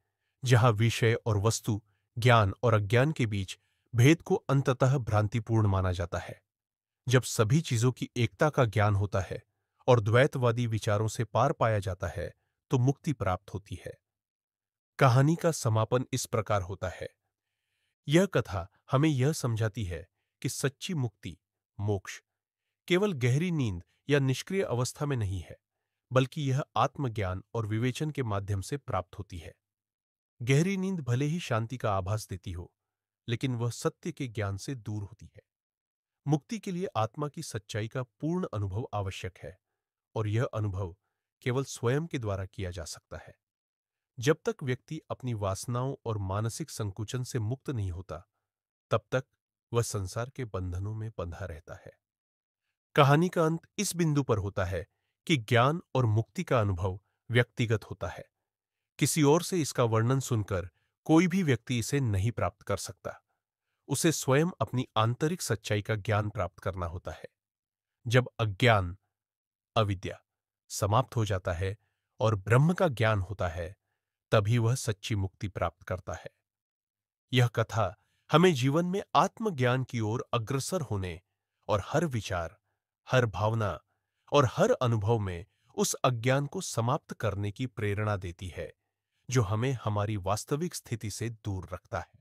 जहां विषय और वस्तु, ज्ञान और अज्ञान के बीच भेद को अंततः भ्रांतिपूर्ण माना जाता है। जब सभी चीजों की एकता का ज्ञान होता है और द्वैतवादी विचारों से पार पाया जाता है, तो मुक्ति प्राप्त होती है। कहानी का समापन इस प्रकार होता है। यह कथा हमें यह समझाती है कि सच्ची मुक्ति, मोक्ष, केवल गहरी नींद या निष्क्रिय अवस्था में नहीं है, बल्कि यह आत्मज्ञान और विवेचन के माध्यम से प्राप्त होती है। गहरी नींद भले ही शांति का आभास देती हो, लेकिन वह सत्य के ज्ञान से दूर होती है। मुक्ति के लिए आत्मा की सच्चाई का पूर्ण अनुभव आवश्यक है, और यह अनुभव केवल स्वयं के द्वारा किया जा सकता है। जब तक व्यक्ति अपनी वासनाओं और मानसिक संकुचन से मुक्त नहीं होता, तब तक वह संसार के बंधनों में बंधा रहता है। कहानी का अंत इस बिंदु पर होता है कि ज्ञान और मुक्ति का अनुभव व्यक्तिगत होता है। किसी और से इसका वर्णन सुनकर कोई भी व्यक्ति इसे नहीं प्राप्त कर सकता। उसे स्वयं अपनी आंतरिक सच्चाई का ज्ञान प्राप्त करना होता है। जब अज्ञान, अविद्या समाप्त हो जाता है और ब्रह्म का ज्ञान होता है, तभी वह सच्ची मुक्ति प्राप्त करता है। यह कथा हमें जीवन में आत्मज्ञान की ओर अग्रसर होने और हर विचार, हर भावना और हर अनुभव में उस अज्ञान को समाप्त करने की प्रेरणा देती है, जो हमें हमारी वास्तविक स्थिति से दूर रखता है।